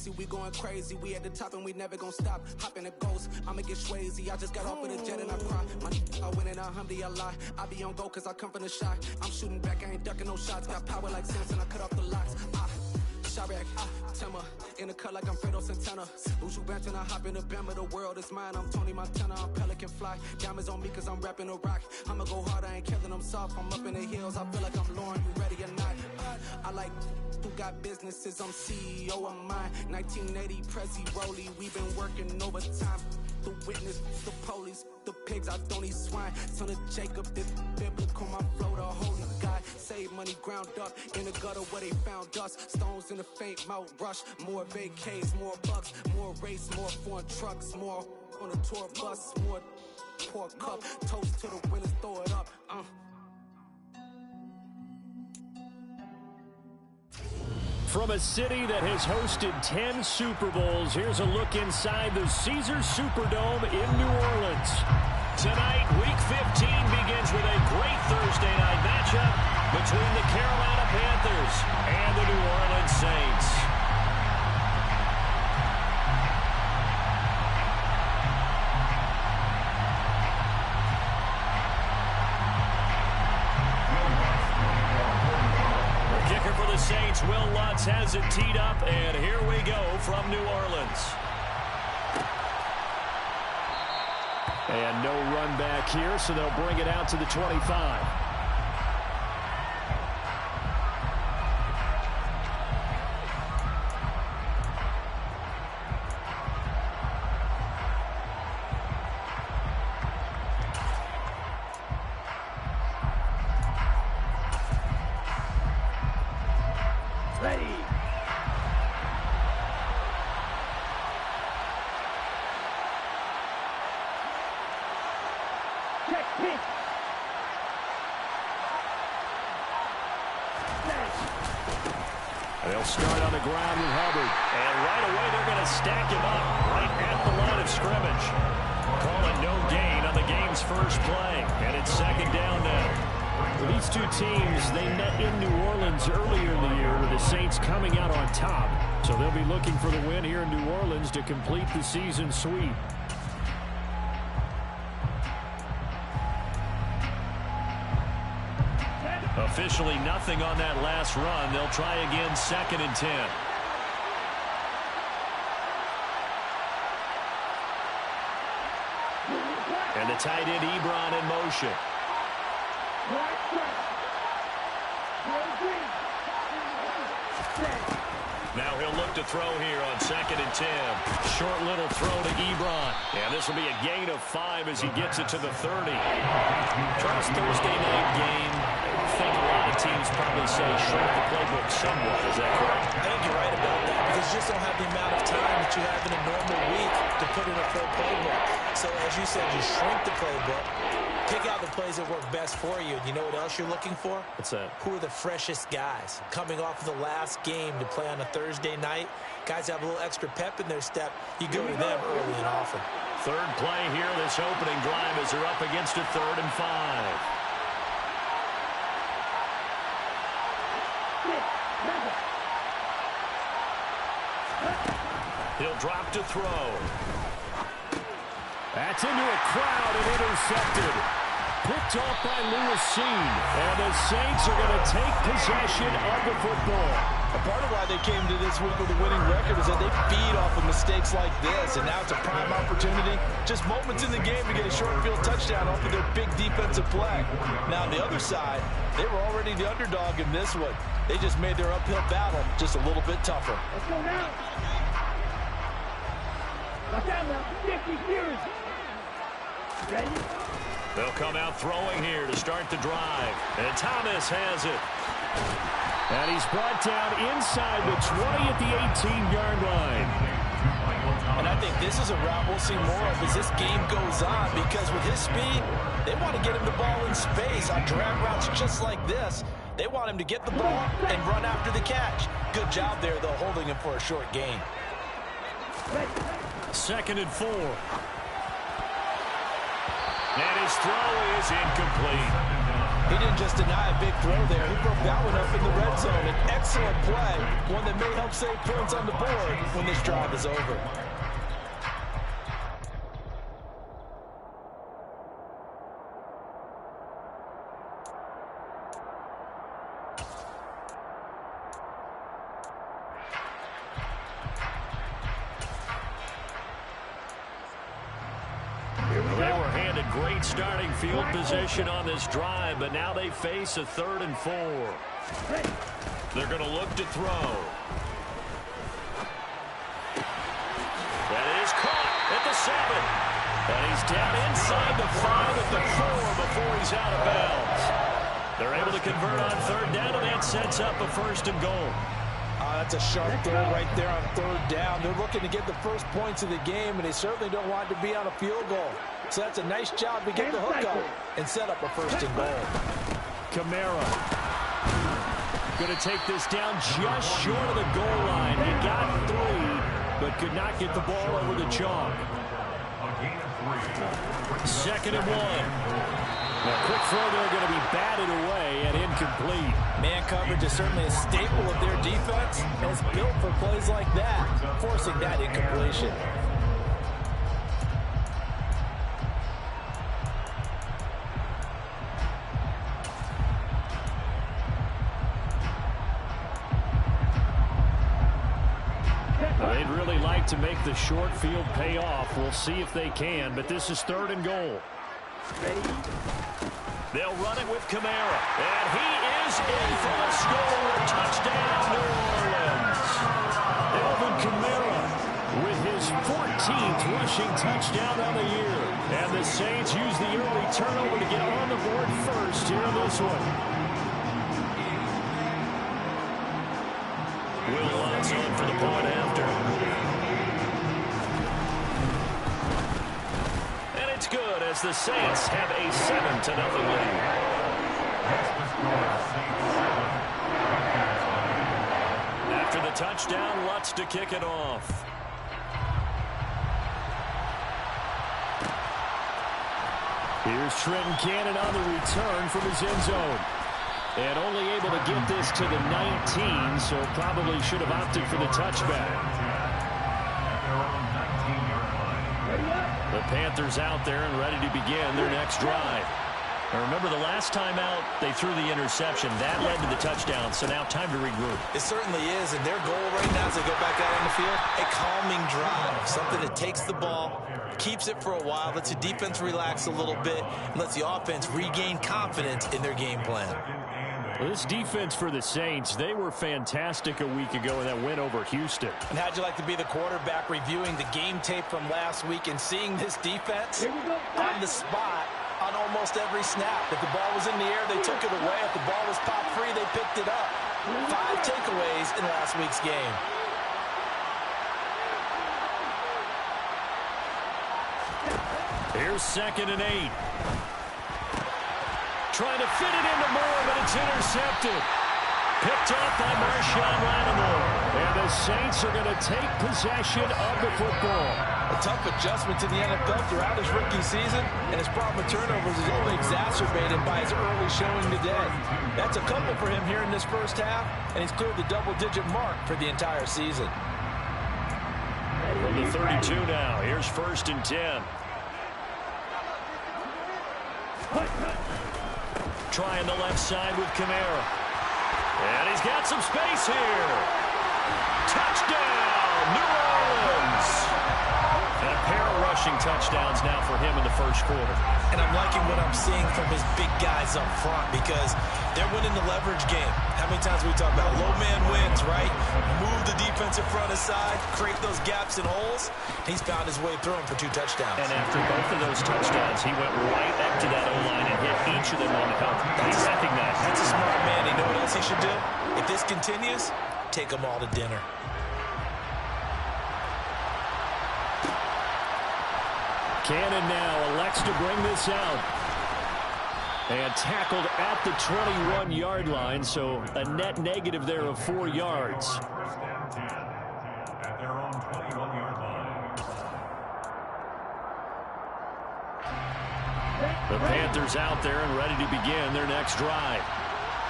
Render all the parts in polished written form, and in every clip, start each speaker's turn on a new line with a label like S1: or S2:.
S1: crazy, we going crazy. We at the top and we never gonna stop. Hop in a ghost, I'ma get swayzy. I just got off with a jet and I cry. I win in a Humvee, I lie. I be on go cause I come from the shot. I'm shooting back, I ain't ducking no shots. Got power like Samson, I cut off the locks. Chirac, Timmer, in the cut like I'm Fredo Santana. Uju Banton, I hop in the Bama, the world is mine. I'm Tony Montana, I'm Pelican Fly. Diamonds on me cause I'm rapping a rock. I'ma go hard, I ain't killing them soft. I'm up in the hills, I feel like I'm Lauren, you ready or not? I like who got businesses, I'm CEO of mine. 1980 Prezi Rolly, we been working overtime. The witness, the police, the pigs, I don't eat swine. Son of Jacob, this biblical, my flow, the holy God. Save money ground up in the gutter where they found us. Stones in the faint mouth rush. More vacays, more bucks, more race, more foreign trucks, more on a tour bus, more pour cup. Toast to the winners, throw it up.
S2: From a city that has hosted 10 Super Bowls, here's a look inside the Caesars Superdome in New Orleans. Tonight, Week 15 begins with a great Thursday night matchup between the Carolina Panthers and the New Orleans Saints. Saints, Will Lutz has it teed up, and here we go from New Orleans. And no run back here, so they'll bring it out to the 25. They'll start on the ground with Hubbard. And right away, they're going to stack him up right at the line of scrimmage. Calling no gain on the game's first play. And it's second down now. For these two teams, they met in New Orleans earlier in the year with the Saints coming out on top. So they'll be looking for the win here in New Orleans to complete the season sweep. Officially nothing on that last run. They'll try again, 2nd and 10. And the tight end Ebron in motion. Now he'll look to throw here on 2nd and 10. Short little throw to Ebron. And this will be a gain of 5 as he gets it to the 30. Charles, Thursday night game. I think a lot of teams probably say shrink the playbook somewhat. Is that correct?
S3: I think you're right about that because you just don't have the amount of time that you have in a normal week to put in a full playbook. So as you said, you shrink the playbook, pick out the plays that work best for you. You know what else you're looking for?
S2: What's that?
S3: Who are the freshest guys coming off of the last game to play on a Thursday night? Guys have a little extra pep in their step. You go to them early and often.
S2: Third play here, this opening drive as they're up against a 3rd and 5. He'll drop to throw. That's into a crowd and intercepted. Picked off by Lewis Seen. And the Saints are going to take possession of the football.
S4: A part of why they came to this week with a winning record is that they feed off of mistakes like this. And now it's a prime opportunity. Just moments in the game to get a short field touchdown off of their big defensive play. Now on the other side, they were already the underdog in this one. They just made their uphill battle just a little bit tougher.
S5: Let's go now. Watch out now. 50 years. Ready?
S2: They'll come out throwing here to start the drive. And Thomas has it. And he's brought down inside the 20 at the 18-yard line.
S3: And I think this is a route we'll see more of as this game goes on because with his speed, they want to get him the ball in space on drag routes just like this. They want him to get the ball and run after the catch. Good job there, though, holding him for a short gain.
S2: 2nd and 4. And his throw is incomplete.
S4: He didn't just deny a big throw there. He broke that one up in the red zone. An excellent play, one that may help save points on the board when this drive is over.
S2: They were handed great starting field position on this drive, but now they face a 3rd and 4. They're going to look to throw. That is caught at the 7. And he's down inside the 5 at the 4 before he's out of bounds. They're able to convert on 3rd down, and that sets up a 1st and goal.
S4: That's a sharp throw right there on 3rd down. They're looking to get the first points of the game, and they certainly don't want it to be on a field goal. So that's a nice job to get the hook up and set up a 1st and goal.
S2: Kamara going to take this down just short of the goal line. He got 3, but could not get the ball over the chalk. 2nd and 1. A quick throw there going to be batted away and incomplete.
S4: Man coverage is certainly a staple of their defense, and it's built for plays like that, forcing that incompletion.
S2: They'd really like to make the short field pay off. We'll see if they can, but this is 3rd and goal. They'll run it with Kamara, and he is in for the score. Touchdown, New Orleans. Alvin Kamara with his 14th rushing touchdown on the year. And the Saints use the early turnover to get on the board first here in this one. Will Lutz on for the point after. And it's good as the Saints have a 7-0 lead. After the touchdown, Lutz to kick it off. Here's Trenton Cannon on the return from his end zone. And only able to get this to the 19, so probably should have opted for the touchback. The Panthers out there and ready to begin their next drive. And remember, the last time out, they threw the interception. That led to the touchdown, so now time to regroup.
S3: It certainly is, and their goal right now as they go back out on the field, a calming drive, something that takes the ball, keeps it for a while, lets the defense relax a little bit, and lets the offense regain confidence in their game plan.
S2: Well, this defense for the Saints, they were fantastic a week ago in that win over Houston.
S3: And how'd you like to be the quarterback reviewing the game tape from last week and seeing this defense on the spot on almost every snap? If the ball was in the air, they took it away. If the ball was popped free, they picked it up. 5 takeaways in last week's game.
S2: Here's 2nd and 8. Trying to fit it into Moore, but it's intercepted. Picked up by Marshawn Lattimore. And the Saints are going to take possession of the football.
S4: A tough adjustment to the NFL throughout his rookie season, and his problem with turnovers is only exacerbated by his early showing today. That's a couple for him here in this first half, and he's cleared the double-digit mark for the entire season.
S2: From the 32 now, here's 1st and 10. Trying the left side with Kamara. And he's got some space here. Touchdown, New Orleans. And a pair of rushing touchdowns now for him in the first quarter.
S3: And I'm liking what I'm seeing from his big guys up front because they're winning the leverage game. How many times we talk about low man wins, right? Move the defensive front aside, create those gaps and holes. He's found his way through them for 2 touchdowns.
S2: And after both of those touchdowns, he went right up to that O-line and hit each of them on the help. He recognized.
S3: That's a smart man. You know what else he should do? If this continues, take them all to dinner.
S2: Cannon now elects to bring this out. And tackled at the 21-yard line, so a net negative there of 4 yards. The Panthers out there and ready to begin their next drive.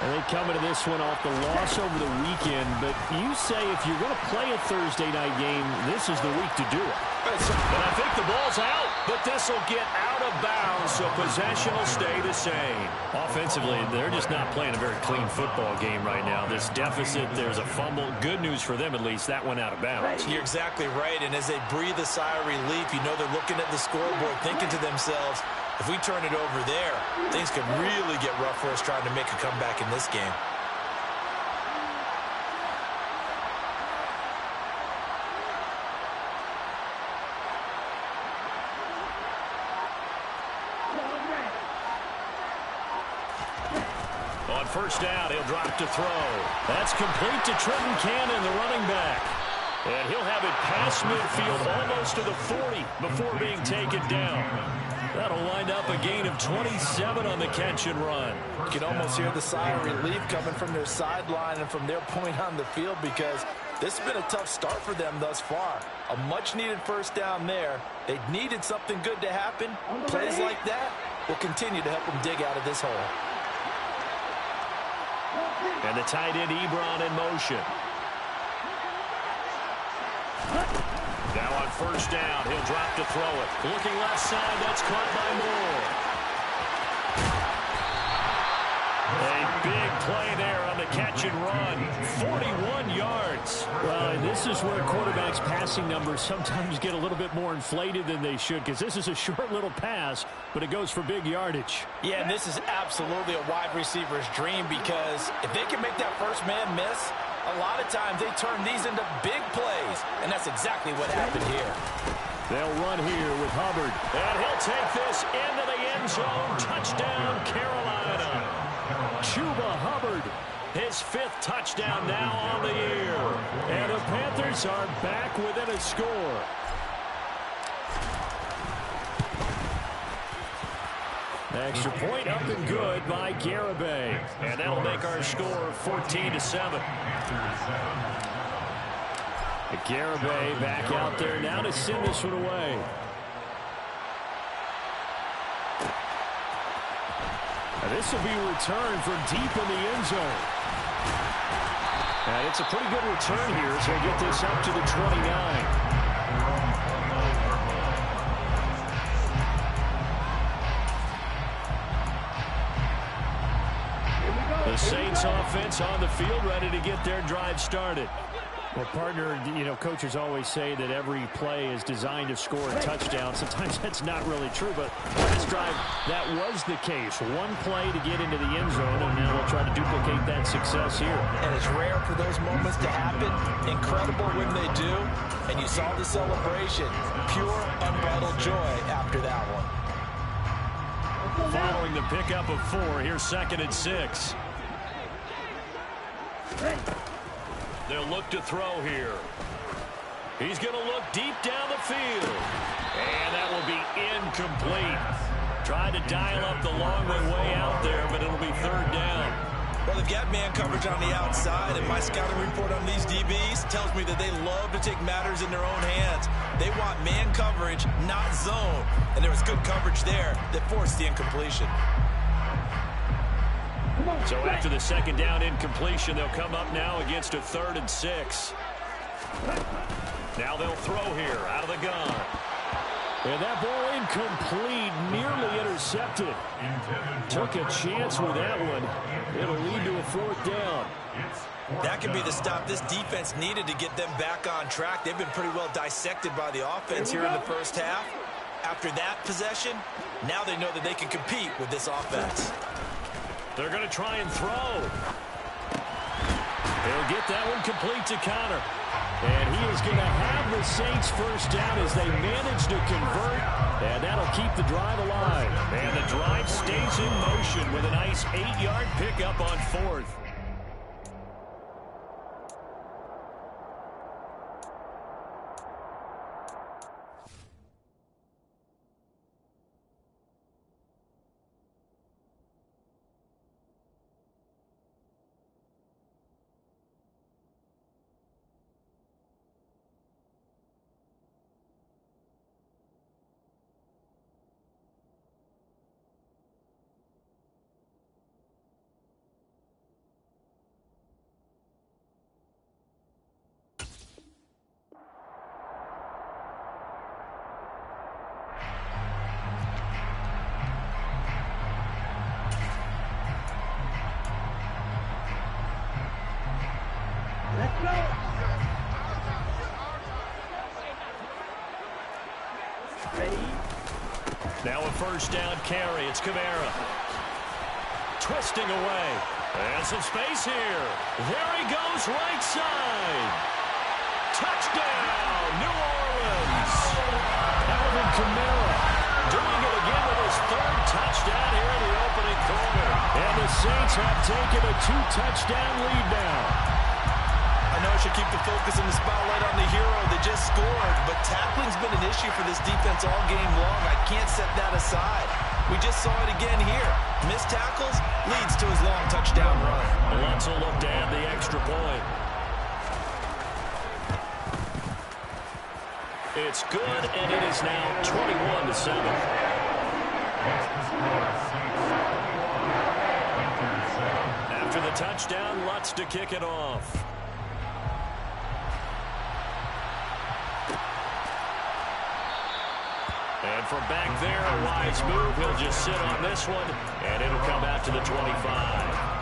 S6: And they come into this one off the loss over the weekend, but you say if you're going to play a Thursday night game, this is the week to do it.
S2: And I think the ball's out, but this will get out of bounds, so possession will stay the same. Offensively, they're just not playing a very clean football game right now. This deficit, there's a fumble. Good news for them, at least. That went out of bounds.
S3: You're exactly right, and as they breathe a sigh of relief, you know they're looking at the scoreboard, thinking to themselves, if we turn it over there, things could really get rough for us trying to make a comeback in this game.
S2: On first down, he'll drop to throw. That's complete to Trenton Cannon, the running back. And he'll have it past midfield almost to the 40 before being taken down. That'll wind up a gain of 27 on the catch and run.
S3: You can almost hear the sigh of relief coming from their sideline and from their point on the field because this has been a tough start for them thus far. A much-needed first down there. They needed something good to happen. Plays like that will continue to help them dig out of this hole.
S2: And the tight end, Ebron, in motion. Now on first down, he'll drop to throw it. Looking left side, that's caught by Moore. A big play there on the catch and run. 41 yards.
S6: Well, and this is where quarterbacks' passing numbers sometimes get a little bit more inflated than they should because this is a short little pass, but it goes for big yardage.
S3: Yeah, and this is absolutely a wide receiver's dream because if they can make that first man miss, a lot of times they turn these into big plays, and that's exactly what happened here.
S6: They'll run here with Hubbard.
S2: And he'll take this into the end zone. Touchdown, Carolina.
S6: Chuba Hubbard.
S2: His 5th touchdown now on the year.
S6: And the Panthers are back within a score. Extra point up and good by Garibay.
S2: And that'll make our score 14-7.
S6: Garibay back out there now to send this one away. And this will be returned from deep in the end zone. And it's a pretty good return here, so we'll get this up to the 29.
S2: The Saints offense on the field, ready to get their drive started.
S6: Well, partner, you know, coaches always say that every play is designed to score a touchdown. Sometimes that's not really true, but this drive, that was the case. One play to get into the end zone, and now they'll try to duplicate that success here.
S3: And it's rare for those moments to happen. Incredible when they do. And you saw the celebration. Pure, unbridled joy after that one.
S2: Following the pickup of 4, here's 2nd and 6. They'll look to throw here. He's going to look deep down the field. And that will be incomplete. Tried to dial up the long way out there, but it'll be 3rd down.
S3: Well, they've got man coverage on the outside, and my scouting report on these DBs tells me that they love to take matters in their own hands. They want man coverage, not zone. And there was good coverage there that forced the incompletion.
S2: So after the 2nd down incompletion, they'll come up now against a 3rd and 6. Now they'll throw here out of the gun.
S6: And that ball incomplete, nearly intercepted. Took a chance with that one. It'll lead to a 4th down.
S3: That could be the stop this defense needed to get them back on track. They've been pretty well dissected by the offense here in the first half. After that possession, now they know that they can compete with this offense.
S2: They're going to try and throw. They'll get that one complete to Connor.
S6: And he is going to have the Saints first down as they manage to convert. And that'll keep the drive alive.
S2: And the drive stays in motion with a nice 8-yard pickup on 4th. first down carry. It's Kamara. Twisting away. And some space here. There he goes, right side. Touchdown, New Orleans. Alvin Kamara doing it again with his third touchdown here in the opening quarter. And the Saints have taken a 2-touchdown lead now.
S3: I know I should keep the focus and the spotlight on the hero that just scored, but tackling's been an issue for this defense all game long. I can't set that aside. We just saw it again here. Missed tackles leads to his long touchdown run.
S2: Let's look to add the extra point. It's good, and it is now 21-7. After the touchdown, Lutz to kick it off. And from back there, a wise move. He'll just sit on this one, and it'll come out to the 25.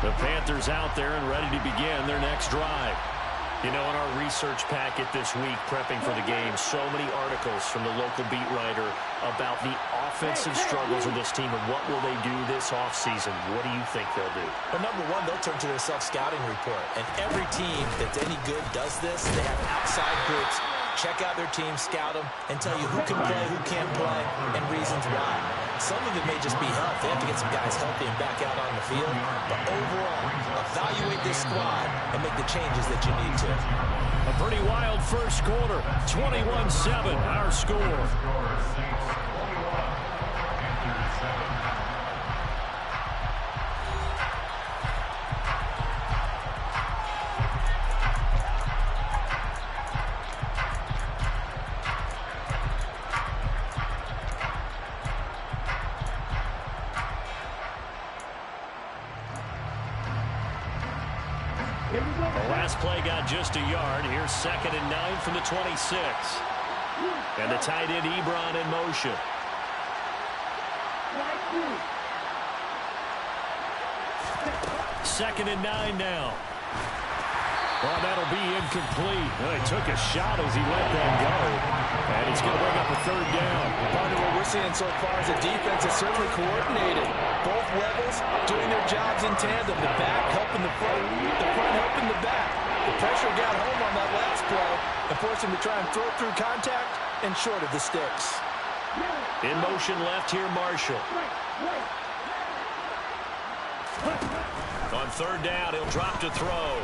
S2: The Panthers out there and ready to begin their next drive. You know, in our research packet this week, prepping for the game, so many articles from the local beat writer about the offensive struggles of this team and what will they do this offseason. What do you think they'll do?
S3: Well, number one, they'll turn to their self-scouting report. And every team that's any good does this. They have outside groups. Check out their team, scout them, and tell you who can play, who can't play, and reasons why. Some of it may just be health. They have to get some guys healthy and back out on the field. But overall, evaluate this squad and make the changes that you need to.
S2: A pretty wild first quarter. 21-7, our score. The last play got just a yard. Here's 2nd and 9 from the 26. And the tight end Ebron in motion. Second and 9 now. Well, that'll be incomplete. Well, he took a shot as he let that go. And it's going to bring up a 3rd down.
S3: Part of what we're seeing so far is a defense that's certainly coordinated. Both levels doing their jobs in tandem. The back helping the front helping the back. The pressure got home on that last play and forced him to try and throw through contact and short of the sticks.
S2: In motion left here, Marshall. On 3rd down, he'll drop to throw.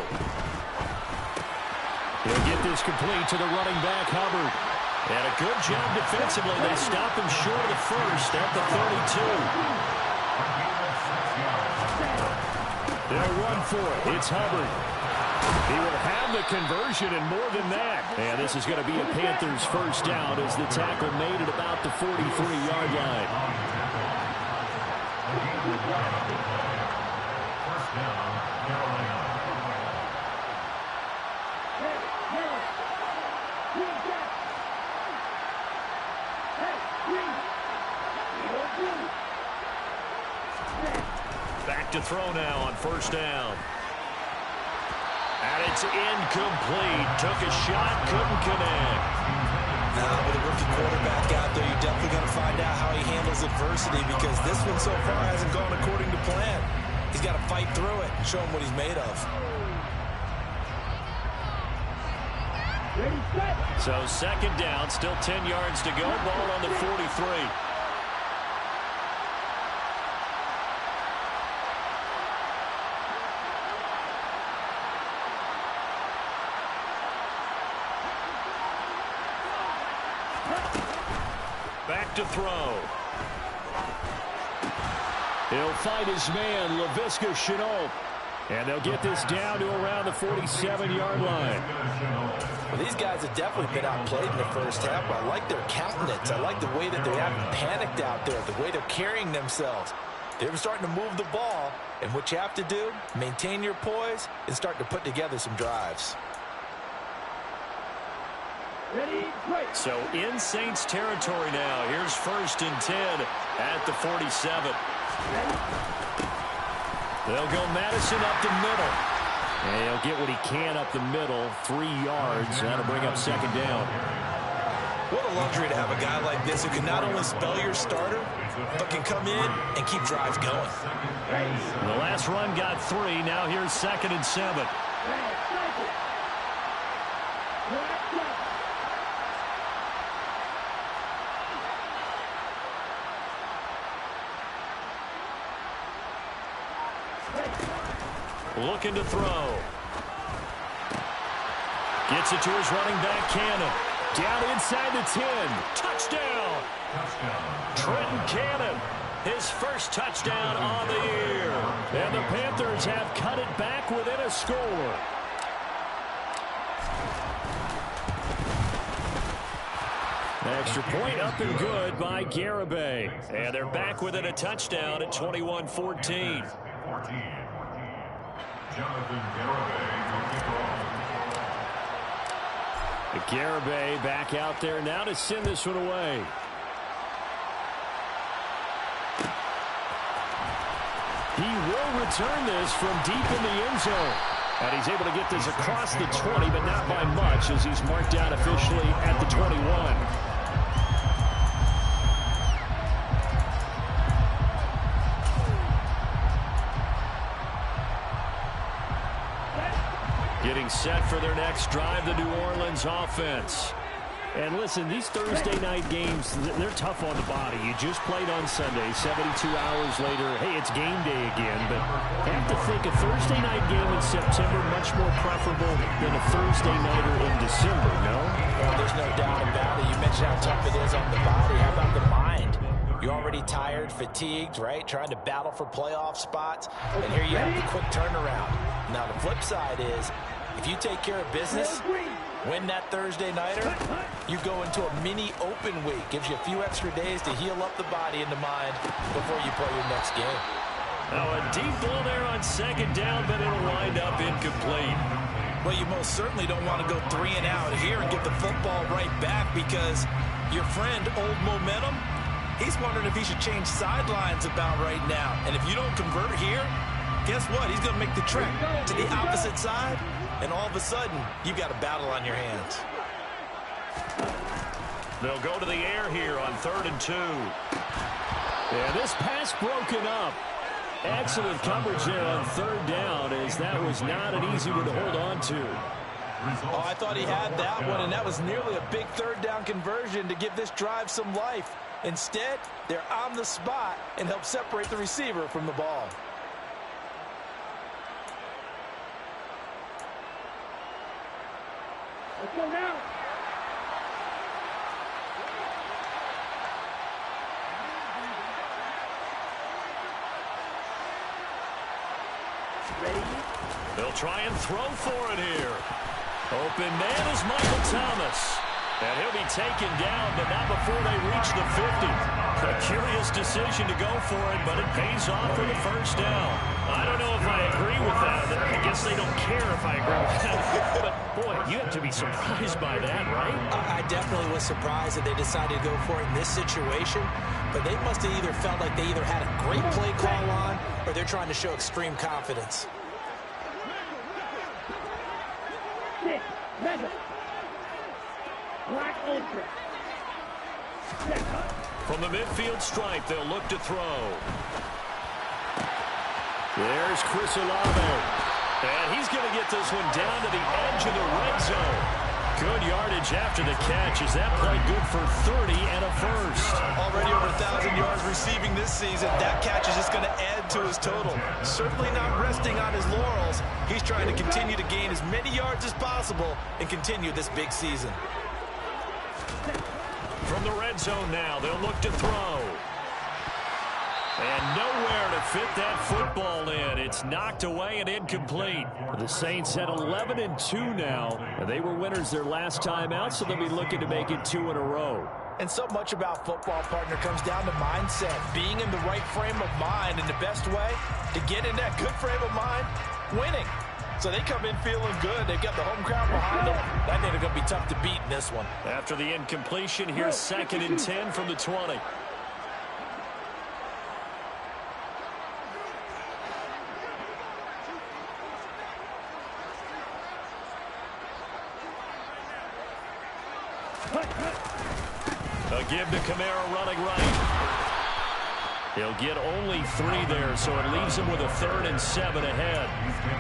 S2: He'll get this complete to the running back, Hubbard. And a good job defensively. They stop him short of the first at the 32. They'll run for it. It's Hubbard. He will have the conversion and more than that. And this is going to be a Panthers first down as the tackle made at about the 43-yard line. Back to throw now on 1st down. And it's incomplete. Took a shot, couldn't connect.
S3: Now, with a rookie quarterback out there, you're definitely going to find out how he handles adversity because this one so far hasn't gone according to plan. He's got to fight through it and show him what he's made of.
S2: So 2nd down, still 10 yards to go. Ball on the 43. Back to throw. He'll fight his man, Laviska Shenault. And they'll get this down to around the 47-yard line.
S3: Well, these guys have definitely been outplayed in the first half. I like their countenance. I like the way that they haven't panicked out there, the way they're carrying themselves. They're starting to move the ball. And what you have to do, maintain your poise and start to put together some drives.
S2: So in Saints territory now. Here's 1st and 10 at the 47. They'll go Madison up the middle. And he'll get what he can up the middle. 3 yards. That'll bring up 2nd down.
S3: What a luxury to have a guy like this who can not only spell your starter, but can come in and keep drives going.
S2: The last run got 3. Now here's 2nd and 7. Looking to throw. Gets it to his running back, Cannon. Down inside the 10. Touchdown. Trenton Cannon. His first touchdown on the year. And the Panthers have cut it back within a score. Extra point up and good by Garibay. And they're back within a touchdown at 21-14. Garibay back out there now to send this one away. He will return this from deep in the end zone. And he's able to get this across the 20, but not by much as he's marked out officially at the 21. Getting set for their next drive, the New Orleans offense.
S6: And listen, these Thursday night games, they're tough on the body. You just played on Sunday, 72 hours later, hey, it's game day again. But I have to think a Thursday night game in September much more preferable than a Thursday nighter in December, no?
S3: Well, there's no doubt about it. You mentioned how tough it is on the body. How about the mind? You're already tired, fatigued, right? Trying to battle for playoff spots. And here you have the quick turnaround. Now, the flip side is, if you take care of business, win that Thursday nighter, you go into a mini open week. Gives you a few extra days to heal up the body and the mind before you play your next game.
S2: Now a deep ball there on 2nd down, but it'll wind up incomplete.
S3: Well, you most certainly don't want to go 3 and out here and get the football right back because your friend, Old Momentum, he's wondering if he should change sidelines about right now. And if you don't convert here, guess what? He's going to make the trek to the opposite side. And all of a sudden, you've got a battle on your hands.
S2: They'll go to the air here on 3rd and 2.
S6: Yeah, this pass broken up. Excellent coverage there on 3rd down, as that was not an easy one to hold on to.
S3: Oh, I thought he had that one, and that was nearly a big 3rd down conversion to give this drive some life. Instead, they're on the spot and help separate the receiver from the ball.
S5: Let's go now. Ready?
S2: They'll try and throw for it here. Open man is Michael Thomas. And he'll be taken down, but not before they reach the 50. A curious decision to go for it, but it pays off for the 1st down. I don't know if I agree with that. I guess they don't care if I agree with that. But, boy, you have to be surprised by that, right?
S3: I definitely was surprised that they decided to go for it in this situation. But they must have either felt like they either had a great play call on or they're trying to show extreme confidence.
S5: 6, measure. Black ultra.
S2: From the midfield stripe, they'll look to throw.
S6: There's Chris Olave.
S2: And he's going to get this one down to the edge of the red zone. Good yardage after the catch as that play good for 30 and a first.
S3: Already over 1,000 yards receiving this season. That catch is just going to add to his total. Certainly not resting on his laurels. He's trying to continue to gain as many yards as possible and continue this big season.
S2: From the red zone now, they'll look to throw. And nowhere to fit that football in. It's knocked away and incomplete.
S6: The Saints at 11-2 now. They were winners their last time out, so they'll be looking to make it 2 in a row.
S3: And so much about football, partner, comes down to mindset. Being in the right frame of mind, and the best way to get in that good frame of mind, winning. So they come in feeling good. They've got the home crowd behind them. I think they're going to be tough to beat in this one.
S2: After the incompletion, here's 2nd and 10 from the 20. A give to Kamara running right. He'll get only 3 there, so it leaves him with a 3rd and 7 ahead.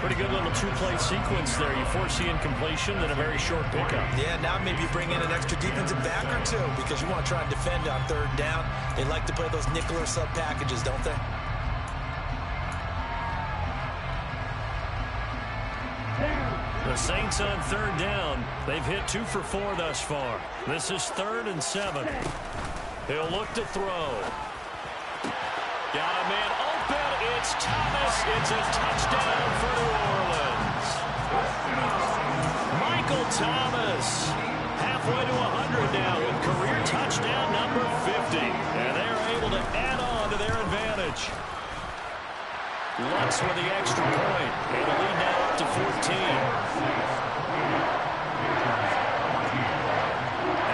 S2: Pretty good little 2-play sequence there. You force the incompletion, then a very short pickup.
S3: Yeah, now maybe you bring in an extra defensive back or 2 because you want to try and defend on 3rd down. They like to play those nickel or sub packages, don't they?
S2: The Saints on 3rd down. They've hit 2 for 4 thus far. This is 3rd and 7. He'll look to throw. Got a man open. It's Thomas. It's a touchdown for New Orleans. Michael Thomas, halfway to 100 now with career touchdown number 50. And they're able to add on to their advantage. Lutz with the extra point. And the lead now up to 14.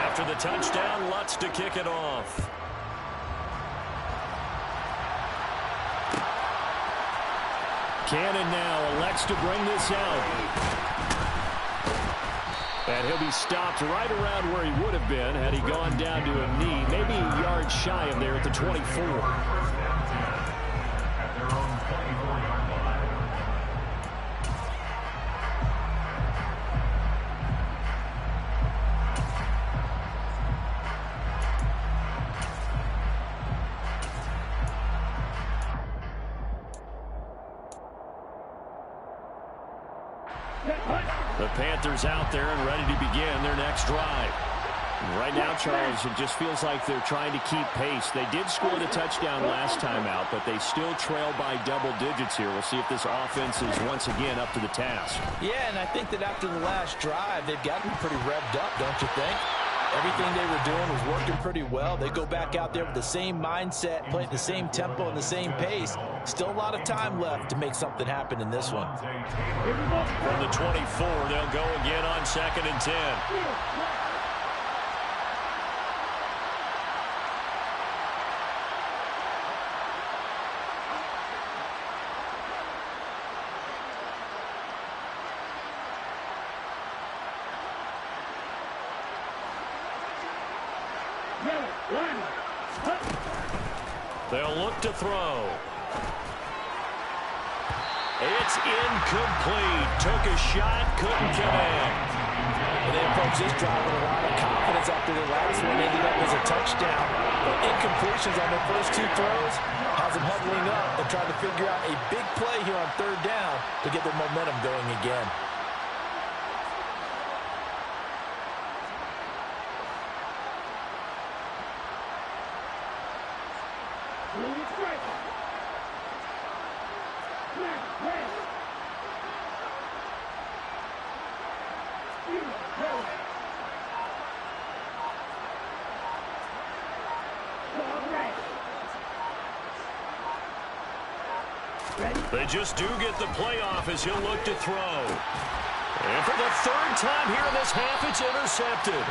S2: After the touchdown, Lutz to kick it off. Cannon now elects to bring this out. And he'll be stopped right around where he would have been had he gone down to a knee, maybe a yard shy of there at the 24. The Panthers out there and ready to begin their next drive. And right now, Charles, it just feels like they're trying to keep pace. They did score the touchdown last time out, but they still trail by double digits here. We'll see if this offense is once again up to the task.
S3: Yeah, and I think that after the last drive, they've gotten pretty revved up, don't you think? Everything they were doing was working pretty well. They go back out there with the same mindset, playing the same tempo and the same pace. Still a lot of time left to make something happen in this one.
S2: From the 24, they'll go again on 2nd and 10. They'll look to throw. It's incomplete. Took a shot, couldn't connect.
S3: And they approach this drive with a lot of confidence after the last one ended up as a touchdown. But incompletions on their first 2 throws has them huddling up and trying to figure out a big play here on 3rd down to get their momentum going again.
S2: They just do get the playoff as he'll look to throw. And for the 3rd time here in this half, it's intercepted.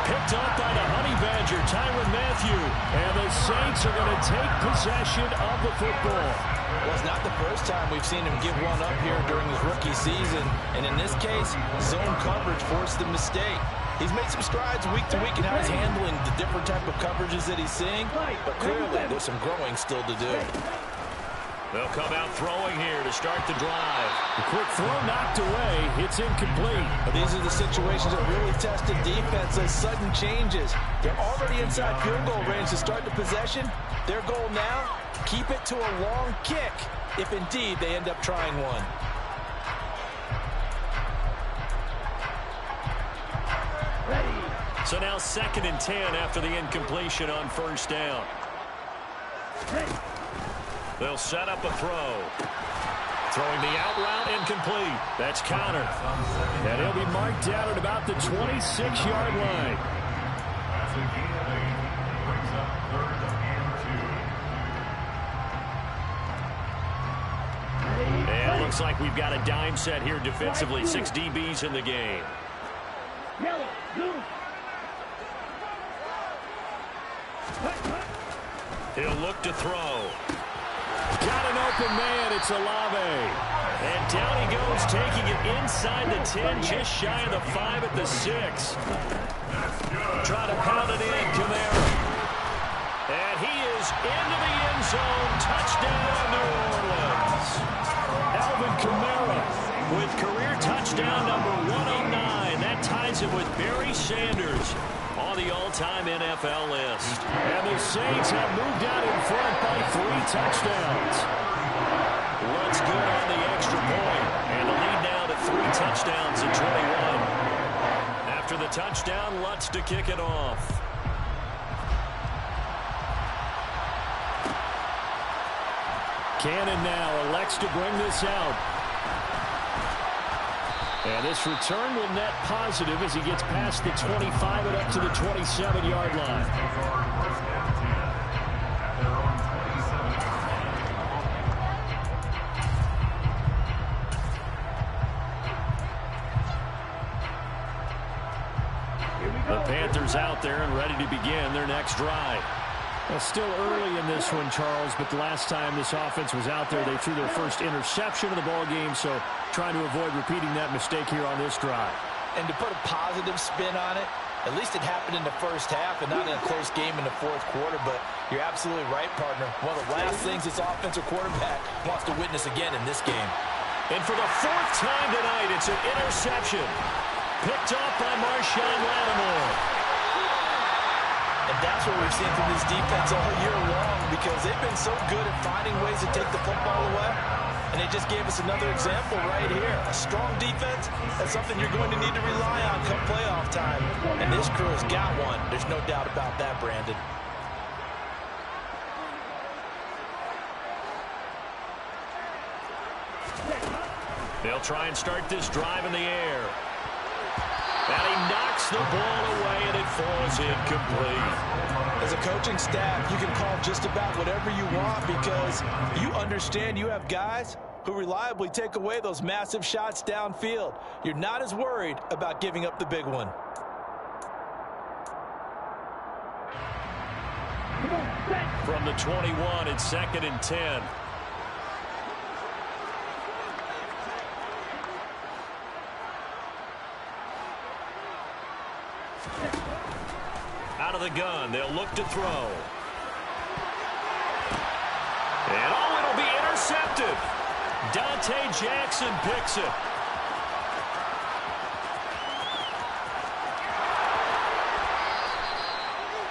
S2: Picked up by the Honey Badger, Tyrann Mathieu. And the Saints are going to take possession of the football.
S3: Well, it's not the first time we've seen him give one up here during his rookie season. And in this case, zone coverage forced the mistake. He's made some strides week to week in how he's handling the different type of coverages that he's seeing. But clearly, there's some growing still to do.
S2: They'll come out throwing here to start the drive.
S6: The quick throw knocked away. It's incomplete.
S3: These are the situations that really test the defense, those sudden changes. They're already inside field goal range to start the possession. Their goal now, keep it to a long kick, if indeed they end up trying one.
S2: So now 2nd and 10 after the incompletion on 1st down. They'll set up a throw. Throwing the out route, incomplete. That's countered.
S6: And he'll be marked down at about the 26-yard line.
S2: And looks like we've got a dime set here defensively. 6 DBs in the game.
S5: Yellow, blue.
S2: He'll look to throw.
S6: Got an open man. It's Olave.
S2: And down he goes, taking it inside the 10, just shy of the 5 at the 6. Try to pound it in, Kamara. And he is into the end zone. Touchdown, New Orleans. Alvin Kamara with career touchdown number 109. That ties him with Barry Sanders on the all-time NFL list.
S6: And the Saints have moved out in front by 3 touchdowns.
S2: Runs good on the extra point. And the lead now to 3 touchdowns at 21. After the touchdown, Lutz to kick it off.
S6: Cannon now elects to bring this out. And this return will net positive as he gets past the 25 and up to the 27-yard line.
S2: The Panthers out there and ready to begin their next drive.
S6: Well, still early in this one, Charles, but the last time this offense was out there, they threw their first interception of the ball game, so trying to avoid repeating that mistake here on this drive.
S3: And to put a positive spin on it, at least it happened in the first half and not in a close game in the fourth quarter, but you're absolutely right, partner. One of the last things this offensive quarterback wants to witness again in this game.
S2: And for the 4th time tonight, it's an interception. Picked off by Marshawn Lattimore.
S3: And that's what we've seen from this defense all year long because they've been so good at finding ways to take the football away. And they just gave us another example right here. A strong defense, that's something you're going to need to rely on come playoff time. And this crew has got one. There's no doubt about that, Brandon.
S2: They'll try and start this drive in the air. And he knocks the ball away, and it falls incomplete.
S3: As a coaching staff, you can call just about whatever you want because you understand you have guys who reliably take away those massive shots downfield. You're not as worried about giving up the big one.
S2: From the 21, it's 2nd and 10. Out of the gun, they'll look to throw. And it'll be intercepted. Dante Jackson picks it.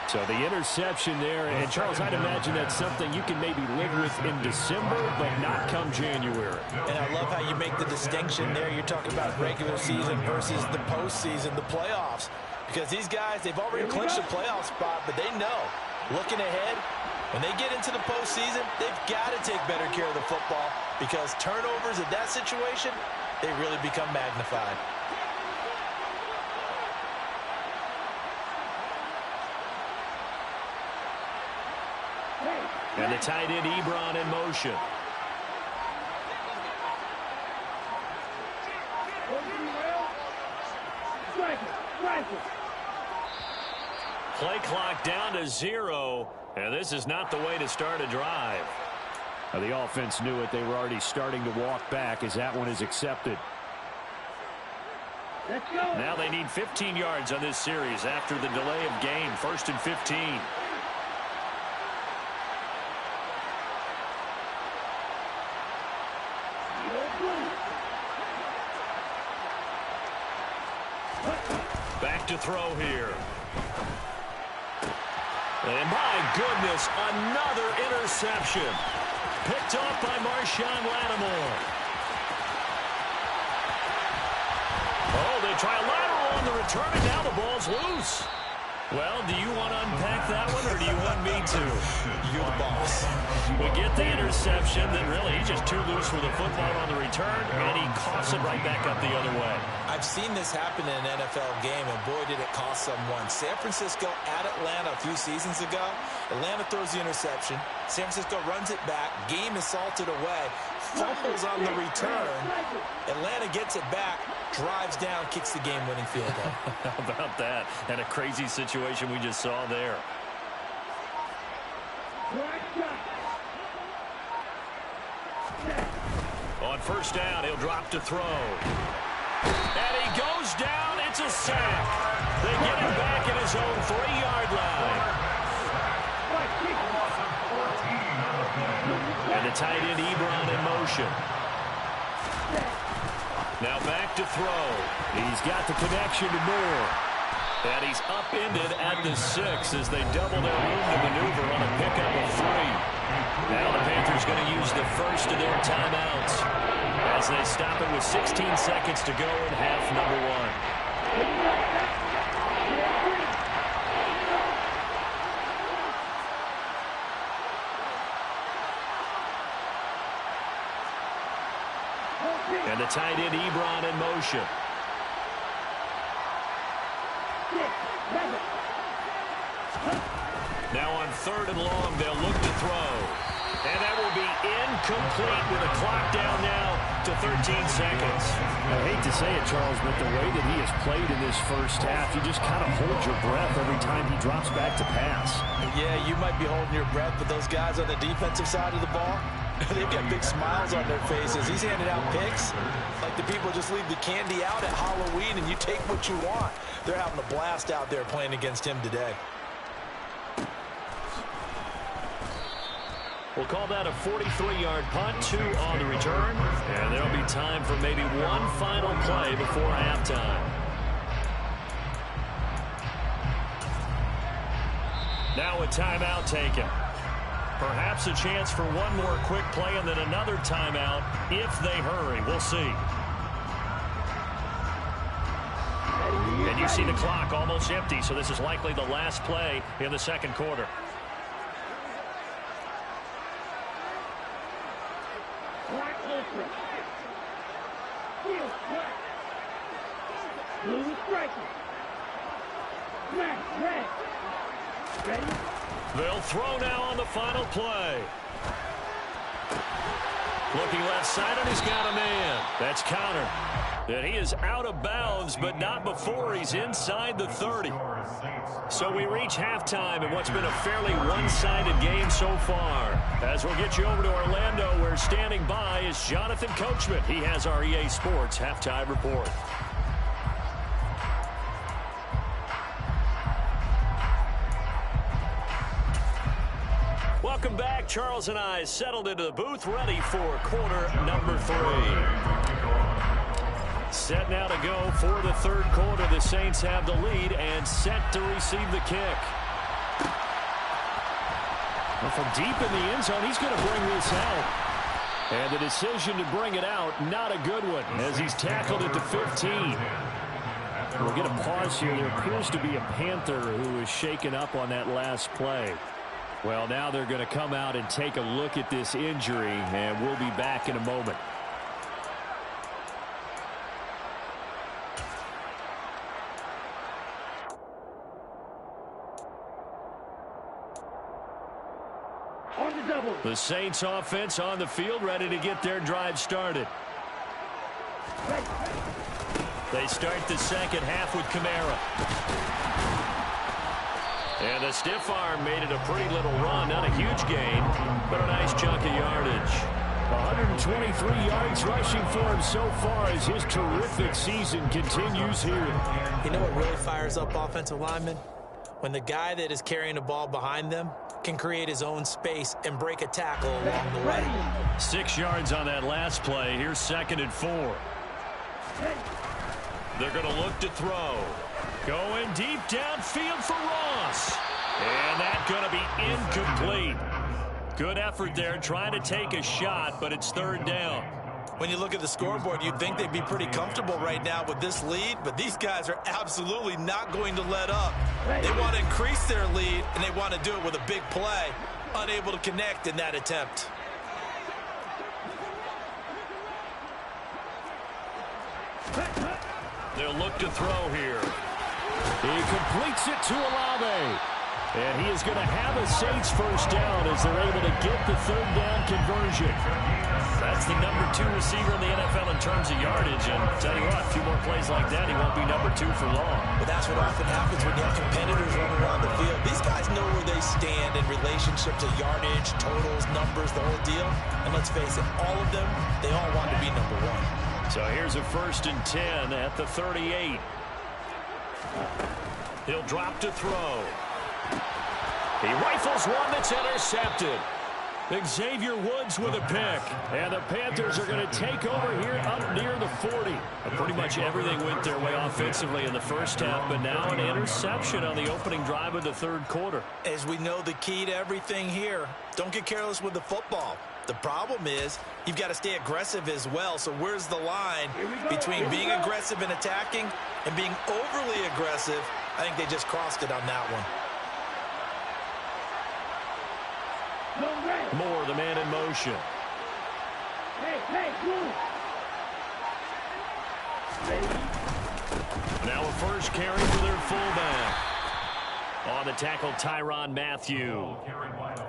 S6: So the interception there, and Charles, I'd imagine that's something you can maybe live with in December, but not come January.
S3: And I love how you make the distinction there. You're talking about regular season versus the postseason, the playoffs. Because these guys, they've already clinched a playoff spot, but they know, looking ahead, when they get into the postseason, they've got to take better care of the football because turnovers in that situation, they really become magnified.
S2: And the tight end Ebron in motion. Play clock down to 0, and this is not the way to start a drive.
S6: Now, the offense knew it. They were already starting to walk back as that one is accepted.
S5: Let's go.
S2: Now they need 15 yards on this series after the delay of game. 1st and 15. Back to throw here. And my goodness, another interception. Picked off by Marshawn Lattimore. Oh, they try a lateral on the return, and now the ball's loose. Well, do you want to unpack that one, or do you want me to?
S3: You're the boss.
S2: We get the interception, then really he's just too loose with the football on the return, and he coughs it right back up the other way.
S3: I've seen this happen in an NFL game, and boy, did it cost someone. San Francisco at Atlanta a few seasons ago, Atlanta throws the interception. San Francisco runs it back. Game is salted away. Fumbles on the return. Atlanta gets it back, drives down, kicks the game-winning field goal.
S2: How about that? And a crazy situation we just saw there. On first down, he'll drop to throw. And he goes down. It's a sack. They get him back at his own 3-yard line. And the tight end, Ebron, in motion. Now back to throw. He's got the connection to Moore. And he's upended at the 6 as they double their room to maneuver on a pickup of 3. Now the Panthers going to use the first of their timeouts as they stop it with 16 seconds to go in half number 1. And the tight end, Ebron, in motion. Now on 3rd and long, they'll look to throw. And that will be incomplete with a clock down now to 13 seconds.
S6: I hate to say it, Charles, but the way that he has played in this first half, you just kind of hold your breath every time he drops back to pass.
S3: Yeah, you might be holding your breath, but those guys on the defensive side of the ball, they've got big smiles on their faces. He's handing out picks like the people just leave the candy out at Halloween and you take what you want. They're having a blast out there playing against him today.
S2: We'll call that a 43-yard punt, 2 on the return. And there'll be time for maybe one final play before halftime. Now a timeout taken. Perhaps a chance for one more quick play and then another timeout if they hurry. We'll see. And you see the clock almost empty, so this is likely the last play in the second quarter. They'll throw now on the final play. Looking left side, and he's got a man. That's Connor. And he is out of bounds, but not before he's inside the 30. So we reach halftime in what's been a fairly one-sided game so far. As we'll get you over to Orlando, where standing by is Jonathan Coachman. He has our EA Sports halftime report. Welcome back. Charles and I settled into the booth, ready for quarter number 3. Set now to go for the third quarter. The Saints have the lead and set to receive the kick. Well, from deep in the end zone, he's going to bring this out. And the decision to bring it out, not a good one, as he's tackled at the 15. We'll get a pause here. There appears to be a Panther who is shaken up on that last play. Well, now they're going to come out and take a look at this injury, and we'll be back in a moment. The Saints offense on the field, ready to get their drive started. They start the second half with Kamara. And the stiff arm made it a pretty little run. Not a huge gain, but a nice chunk of yardage.
S6: 123 yards rushing for him so far as his terrific season continues here.
S3: You know what really fires up offensive linemen? When the guy that is carrying the ball behind them can create his own space and break a tackle along the way.
S2: 6 yards on that last play. Here's 2nd and 4. They're going to look to throw. Going deep downfield for Ross. And that's going to be incomplete. Good effort there, trying to take a shot, but it's 3rd down.
S3: When you look at the scoreboard, you'd think they'd be pretty comfortable right now with this lead, but these guys are absolutely not going to let up. They want to increase their lead, and they want to do it with a big play. Unable to connect in that attempt.
S2: They'll look to throw here.
S6: He completes it to Olave. And he is going to have a Saints first down as they're able to get the third down conversion.
S2: That's the number 2 receiver in the NFL in terms of yardage. And tell you what, a few more plays like that, he won't be number 2 for long.
S3: But that's what often happens when you have competitors running around the field. These guys know where they stand in relationship to yardage, totals, numbers, the whole deal. And let's face it, all of them, they all want to be number 1.
S2: So here's a 1st and 10 at the 38. He'll drop to throw. He rifles one that's intercepted. Xavier Woods with a pick. And the Panthers are going to take over here up near the 40. Pretty much everything went their way offensively in the first half, but now an interception on the opening drive of the third quarter.
S3: As we know, the key to everything here, don't get careless with the football. The problem is you've got to stay aggressive as well. So where's the line between being aggressive and attacking and being overly aggressive? I think they just crossed it on that one.
S6: Moore, the man in motion. Now a first carry for their fullback. On the tackle, Tyrann Mathieu.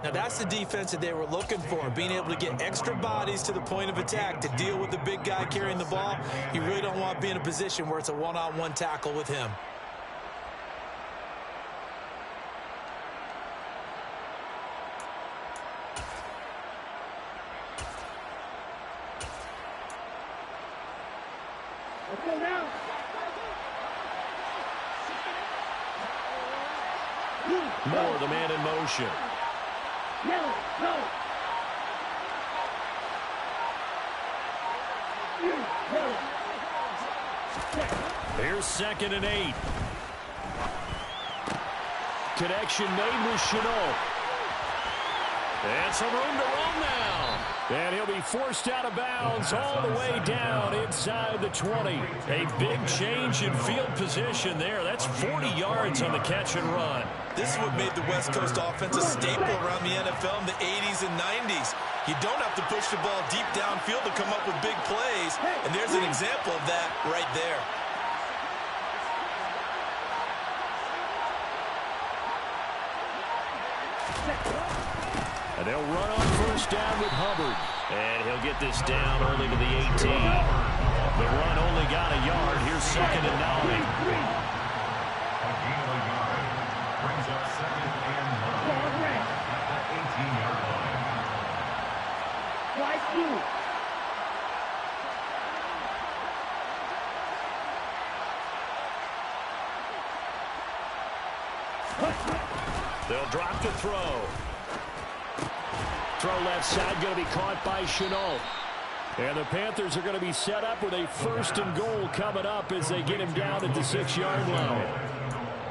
S3: Now that's the defense that they were looking for, being able to get extra bodies to the point of attack to deal with the big guy carrying the ball. You really don't want to be in a position where it's a one-on-one tackle with him.
S5: Let's go now.
S6: Moore, the man in motion.
S5: Yellow, go.
S6: Here's 2nd and 8. Connection made with Chenault. And some room to run now. And he'll be forced out of bounds all the way down inside the 20. A big change in field position there. That's 40 yards on the catch and run.
S3: This is what made the West Coast offense a staple around the NFL in the 80s and 90s. You don't have to push the ball deep downfield to come up with big plays. And there's an example of that right there.
S6: And they'll run on first down with Hubbard.
S2: And he'll get this down only to the 18. The run only got a yard. Here's 2nd and 9.
S6: They'll drop to throw. Throw left side, going to be caught by Chenault. And the Panthers are going to be set up with a 1st and goal coming up as they get him down at the 6-yard line.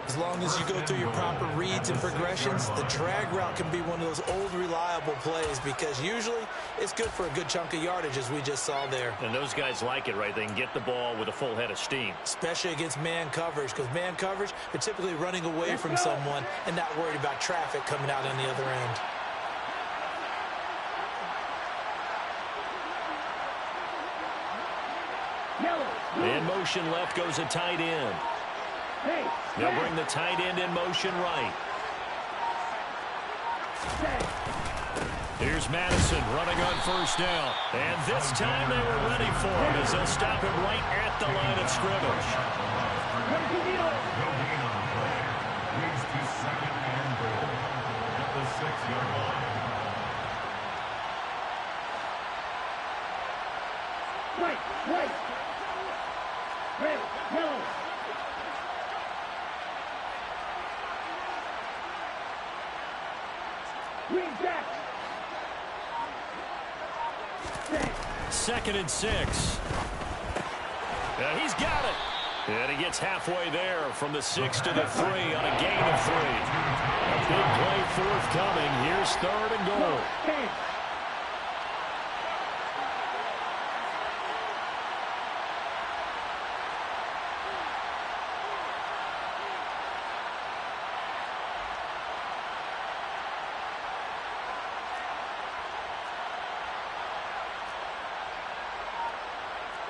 S3: As long as you go through your proper reads and progressions, the drag route can be one of those old reliable plays because usually it's good for a good chunk of yardage as we just saw there.
S2: And those guys like it, right? They can get the ball with a full head of steam.
S3: Especially against man coverage, because man coverage, they're typically running away from someone and not worried about traffic coming out on the other end.
S6: In motion left goes a tight end. They'll bring the tight end in motion right. Here's Madison running on first down. And this time they were ready for him as they'll stop him right at the line of scrimmage.
S5: Right. Red, yellow. Green jack.
S6: 2nd and 6. And he's got it. And he gets halfway there from the 6 to the 3 on a gain of 3. A big play forthcoming. Here's 3rd and goal.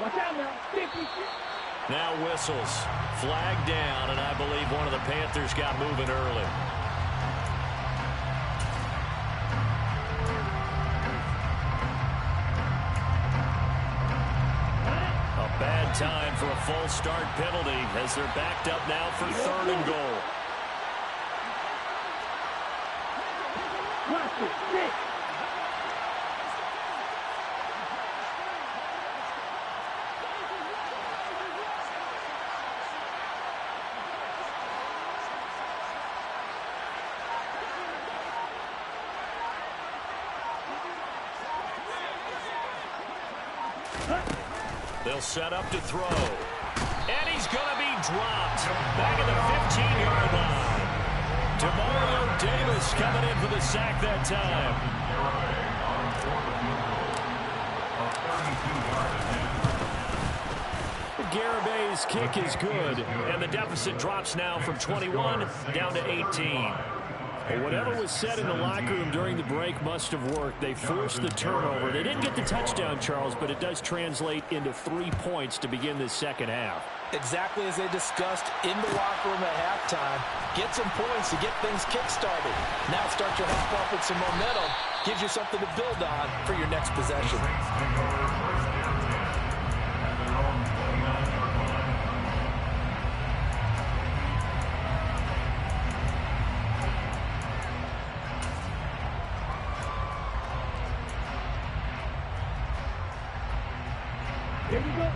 S5: Watch out now. 50.
S6: Now whistles. Flag down, and I believe one of the Panthers got moving early.
S2: time for a false start penalty as they're backed up now for 3rd and goal.
S5: Watch it, sit.
S2: They'll set up to throw. And he's going to be dropped. Back at the 15-yard line. Demario Davis coming in for the sack that time. Garabay's kick is good. And the deficit drops now from 21 down to 18. Well, whatever was said in the locker room during the break must have worked. They forced the turnover. They didn't get the touchdown, Charles, but it does translate into 3 points to begin this second half.
S3: Exactly as they discussed in the locker room at halftime. Get some points to get things kick-started. Now start your half off with some momentum. Gives you something to build on for your next possession.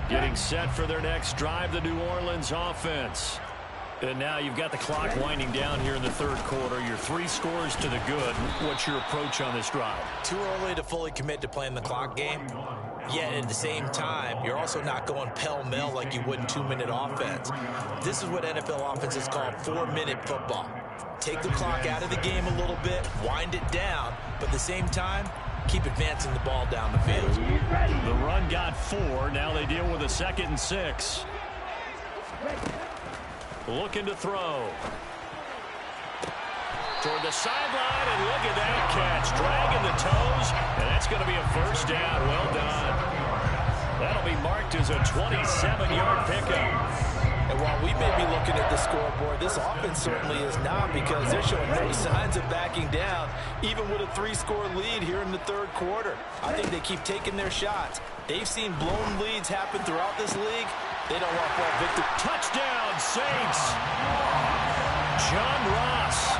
S2: Getting set for their next drive, the New Orleans offense. And now you've got the clock winding down here in the 3rd quarter. Your 3 scores to the good. What's your approach on this drive?
S3: Too early to fully commit to playing the clock game. Yet at the same time, you're also not going pell-mell like you would in 2-minute offense. This is what NFL offenses call 4-minute football. Take the clock out of the game a little bit, wind it down, but at the same time, keep advancing the ball down the field.
S2: The run got 4. Now they deal with a 2nd and 6. Looking to throw. Toward the sideline, and look at that catch. Dragging the toes, and that's going to be a 1st down. Well done. That'll be marked as a 27-yard pickup.
S3: And while we may be looking at the scoreboard, this offense certainly is not, because they're showing no signs of backing down, even with a 3-score lead here in the 3rd quarter. I think they keep taking their shots. They've seen blown leads happen throughout this league. They don't want to fall victim.
S2: Touchdown, Saints. John Ross,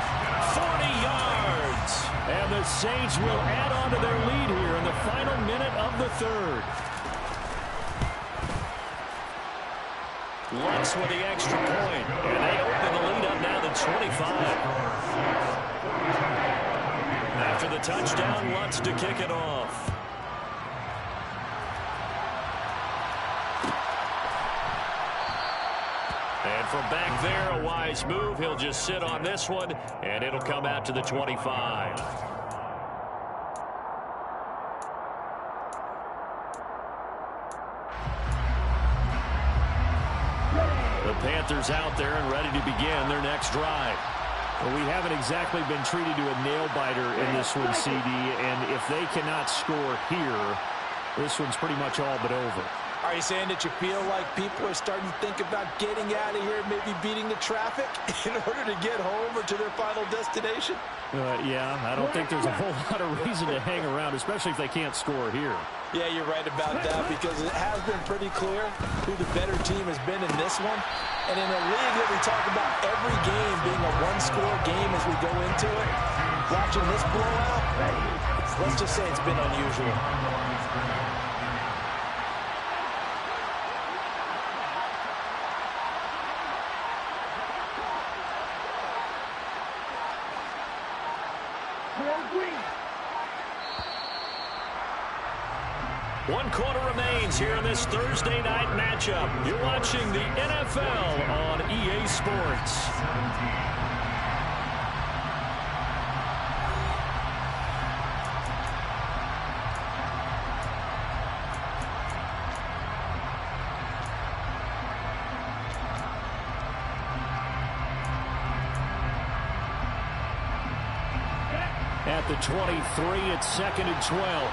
S2: 40 yards. And the Saints will add on to their lead here in the final minute of the 3rd. Lutz with the extra point, and they open the lead up now to 25. After the touchdown, Lutz to kick it off. And from back there, a wise move. He'll just sit on this one, and it'll come out to the 25. The Panthers out there and ready to begin their next drive. Well, we haven't exactly been treated to a nail-biter in this one, CD, and if they cannot score here, this one's pretty much all but over.
S3: Are you saying that you feel like people are starting to think about getting out of here, maybe beating the traffic in order to get home or to their final destination?
S2: Yeah, I don't think there's a whole lot of reason to hang around, especially if they can't score here.
S3: Yeah, you're right about that, because it has been pretty clear who the better team has been in this one. And in a league that we talk about every game being a 1-score game as we go into it, watching this blowout, let's just say it's been unusual.
S2: One quarter remains here in this Thursday night matchup. You're watching the NFL on EA Sports. At the 23, it's 2nd and 12.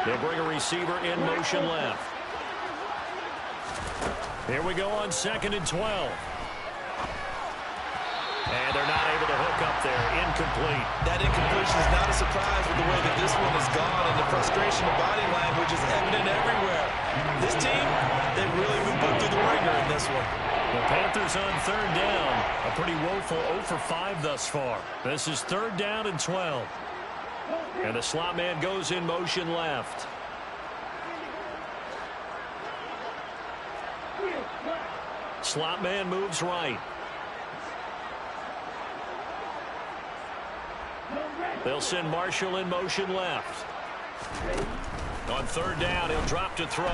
S2: They bring a receiver in motion left. Here we go on 2nd and 12. And they're not able to hook up there, incomplete.
S4: That incompletion is not a surprise with the way that this one has gone, and the frustration of body language is evident everywhere. This team, they've really been put through the ringer in this one.
S2: The Panthers on third down. A pretty woeful 0 for 5 thus far. This is 3rd down and 12. And the slot man goes in motion left. Slot man moves right. They'll send Marshall in motion left. On 3rd down, he'll drop to throw.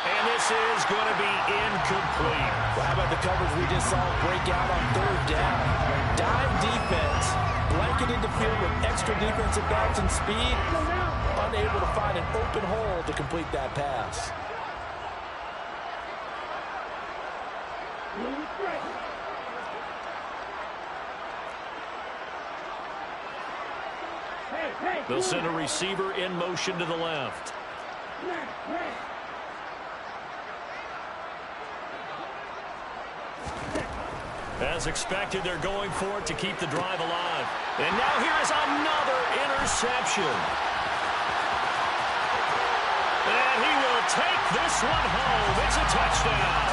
S2: And this is going to be incomplete.
S3: Well, how about the coverage we just saw break out on 3rd down? Dime defense, blanketed the field with extra defensive backs and speed, unable to find an open hole to complete that pass.
S2: They'll send a receiver in motion to the left. As expected, they're going for it to keep the drive alive. And now here is another interception. And he will take this one home. It's a touchdown.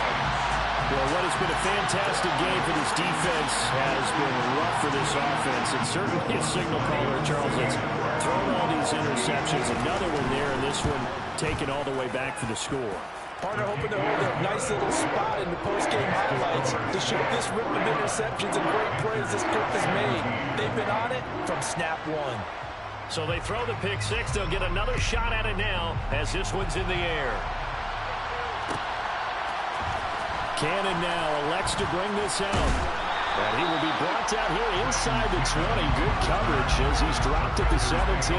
S6: Well, what has been a fantastic game for this defense has been rough for this offense. And certainly a signal caller, Charles, that's thrown all these interceptions. Another one there, and this one taken all the way back for the score.
S3: Partner hoping to hold a nice little spot in the post-game highlights to show this rip of interceptions and great plays this group has made. They've been on it from snap one.
S2: So they throw the pick six. They'll get another shot at it now as this one's in the air.
S6: Cannon now elects to bring this out. And he will be brought down here inside the 20. Good coverage as he's dropped at the 17.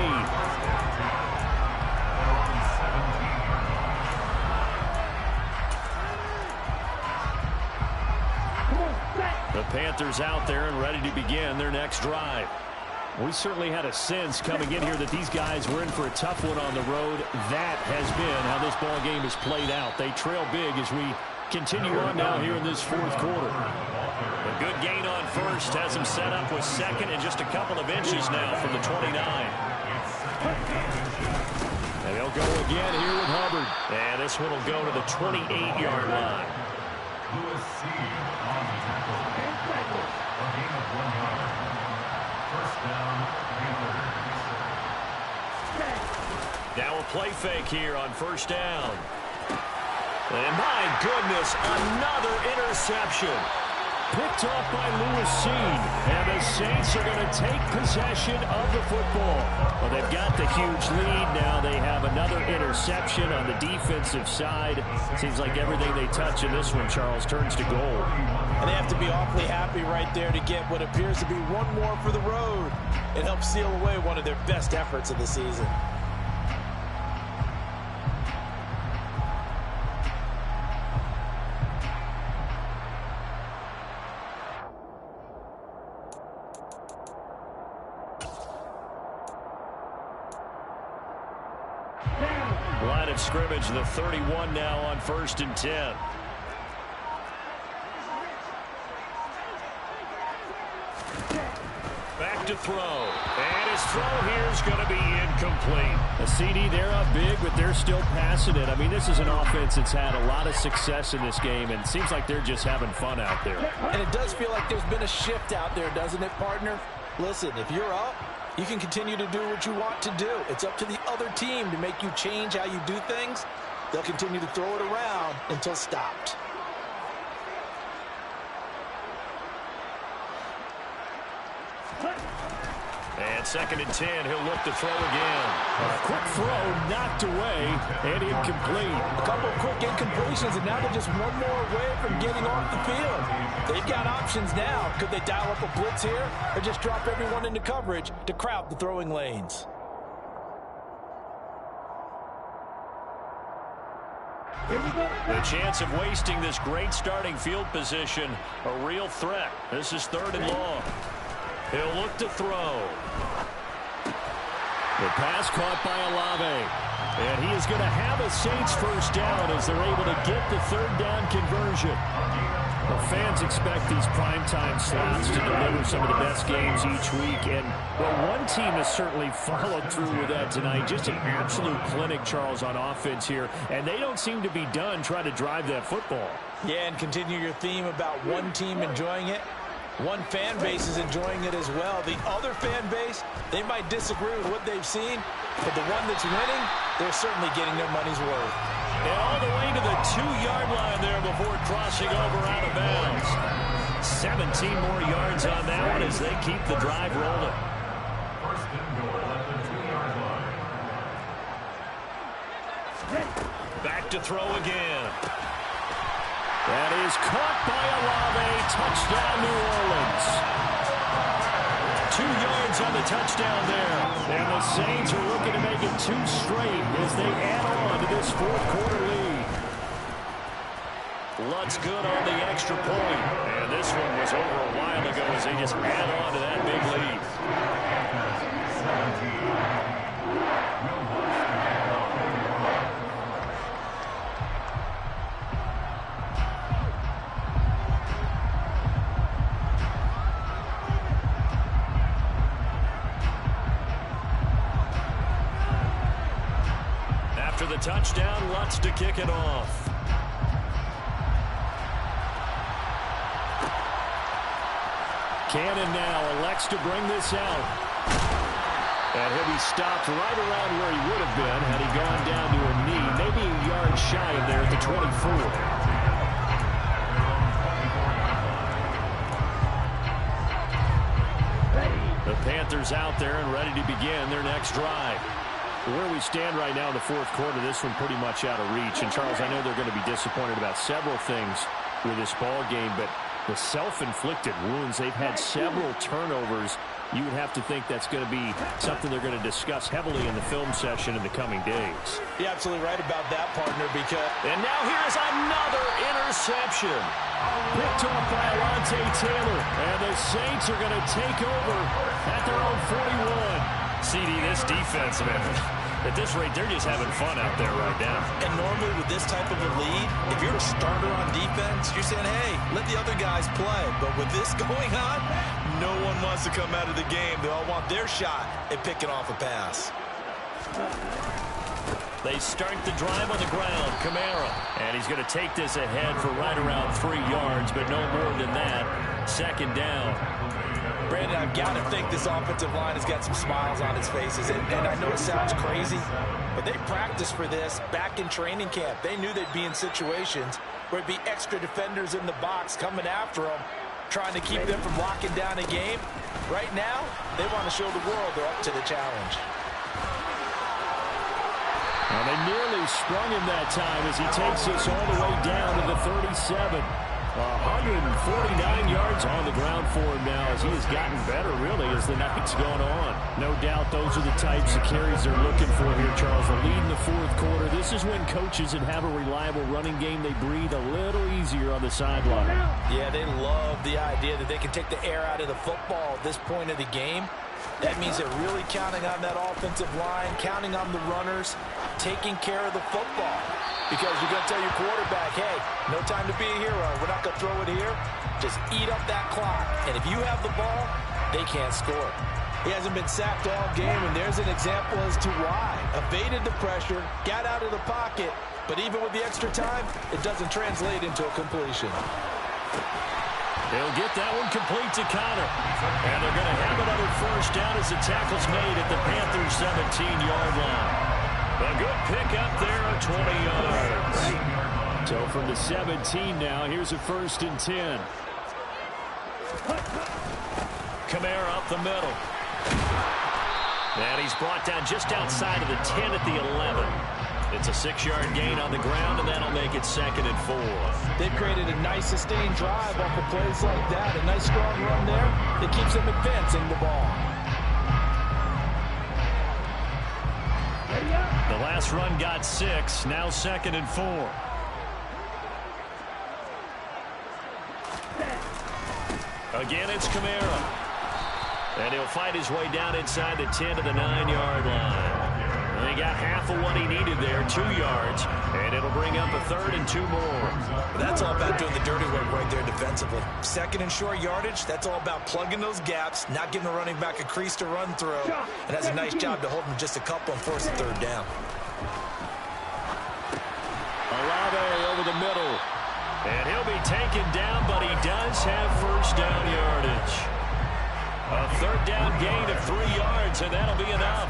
S6: The Panthers out there and ready to begin their next drive. We certainly had a sense coming in here that these guys were in for a tough one on the road. That has been how this ball game has played out. They trail big as we continue on now here in this 4th quarter.
S2: A good gain on first has him set up with second and just a couple of inches now from the 29.
S6: And they'll go again here with Hubbard.
S2: And this one will go to the 28-yard line. Now a play fake here on 1st down. And my goodness, another interception.
S6: Picked off by Lewis Seen. And the Saints are going to take possession of the football. Well, they've got the huge lead. Now they have another interception on the defensive side. Seems like everything they touch in this one, Charles, turns to gold.
S3: And they have to be awfully happy right there to get what appears to be one more for the road. It helps seal away one of their best efforts of the season.
S2: Line of scrimmage, the 31 now on 1st and 10. Back to throw. And his throw here is going to be incomplete.
S6: A CD, they're up big, but they're still passing it. I mean, this is an offense that's had a lot of success in this game, and it seems like they're just having fun out there.
S3: And it does feel like there's been a shift out there, doesn't it, partner? Listen, if you're up, you can continue to do what you want to do. It's up to the other team to make you change how you do things. They'll continue to throw it around until stopped.
S2: And 2nd and 10, he'll look to throw again.
S6: A quick throw knocked away and incomplete.
S3: A couple of quick incompletions, and now they're just one more away from getting off the field. They've got options now. Could they dial up a blitz here or just drop everyone into coverage to crowd the throwing lanes?
S2: The chance of wasting this great starting field position, a real threat. This is 3rd and long. He'll look to throw.
S6: The pass caught by Olave. And he is going to have a Saints 1st down as they're able to get the 3rd down conversion. Well, fans expect these primetime slots to deliver some of the best games each week. And, well, one team has certainly followed through with that tonight. Just an absolute clinic, Charles, on offense here. And they don't seem to be done trying to drive that football.
S3: Yeah, and continue your theme about one team enjoying it. One fan base is enjoying it as well. The other fan base, they might disagree with what they've seen, but the one that's winning, they're certainly getting their money's worth.
S2: And all the way to the 2-yard line there before crossing over out of bounds. 17 more yards on that one as they keep the drive rolling. Back to throw again.
S6: That is caught by Olave. Touchdown, New Orleans. 2 yards on the touchdown there. And the Saints are looking to make it 2 straight as they add on to this fourth-quarter lead.
S2: Lutz good on the extra point. And this one was over a while ago as they just add on to that big lead. After the touchdown, Lutz to kick it off.
S6: Cannon now elects to bring this out. And he'll be stopped right around where he would have been had he gone down to a knee, maybe a yard shy of there at the 24. The Panthers out there and ready to begin their next drive. Where we stand right now in the fourth quarter, this one pretty much out of reach. And, Charles, I know they're going to be disappointed about several things with this ball game, but the self-inflicted wounds, they've had several turnovers. You would have to think that's going to be something they're going to discuss heavily in the film session in the coming days.
S3: You're absolutely right about that, partner, because...
S2: And now here's another interception.
S6: Picked off by Alontae Taylor, and the Saints are going to take over at their own 41.
S2: CD, this defense, man, at this rate, they're just having fun out there right now.
S3: And normally with this type of a lead, if you're a starter on defense, you're saying, hey, let the other guys play. But with this going on, no one wants to come out of the game. They all want their shot at picking off a pass.
S2: They start the drive on the ground. Kamara. And he's going to take this ahead for right around 3 yards, but no more than that. Second down.
S3: Brandon, I've got to think this offensive line has got some smiles on its faces. And I know it sounds crazy, but they practiced for this back in training camp. They knew they'd be in situations where it'd be extra defenders in the box coming after them, trying to keep them from locking down a game. Right now, they want to show the world they're up to the challenge.
S6: And they nearly sprung him that time as he takes us all the way down to the 37. 149 yards on the ground for him now as he has gotten better, really, as the night's gone on. No doubt those are the types of carries they're looking for here, Charles. The lead in the fourth quarter. This is when coaches that have a reliable running game, they breathe a little easier on the sideline.
S3: Yeah, they love the idea that they can take the air out of the football at this point of the game. That means they're really counting on that offensive line, counting on the runners, taking care of the football. Because you're going to tell your quarterback, hey, no time to be a hero. We're not going to throw it here. Just eat up that clock. And if you have the ball, they can't score. He hasn't been sacked all game, and there's an example as to why. Evaded the pressure, got out of the pocket, but even with the extra time, it doesn't translate into a completion.
S2: They'll get that one complete to Connor. And they're going to have another first down as the tackle's made at the Panthers' 17-yard line. A good pick up there at 20 yards.
S6: So from the 17 now, here's a 1st and 10.
S2: Kamara up the middle. And he's brought down just outside of the 10 at the 11. It's a 6-yard gain on the ground, and that'll make it 2nd and 4.
S3: They've created a nice sustained drive off of plays like that. A nice strong run there that keeps them advancing the ball.
S2: The last run got 6. Now 2nd and 4. Again, it's Kamara. And he'll fight his way down inside the 10 to the 9-yard line.
S6: He got half of what he needed there, 2 yards, and it'll bring up a 3rd and 2 more.
S3: That's all about doing the dirty work right there defensively. 2nd and short yardage, that's all about plugging those gaps, not giving the running back a crease to run through, and that's a nice job to hold him just a couple and force the 3rd down.
S6: Olave over the middle, and he'll be taken down, but he does have 1st down yardage. A 3rd down gain of 3 yards, and that'll be enough.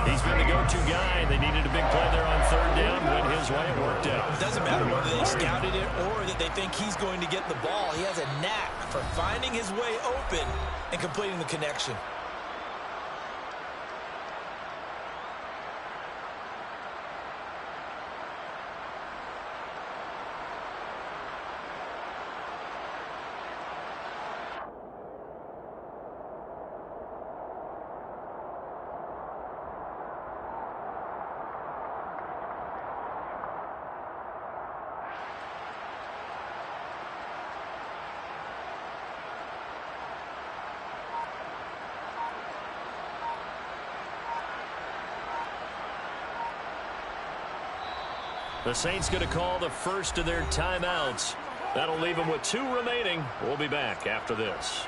S6: He's been the go-to guy. They needed a big play there on 3rd down. Went his way. It worked out.
S3: It doesn't matter whether they scouted it or that they think he's going to get the ball. He has a knack for finding his way open and completing the connection.
S6: The Saints going to call the first of their timeouts. That'll leave them with 2 remaining. We'll be back after this.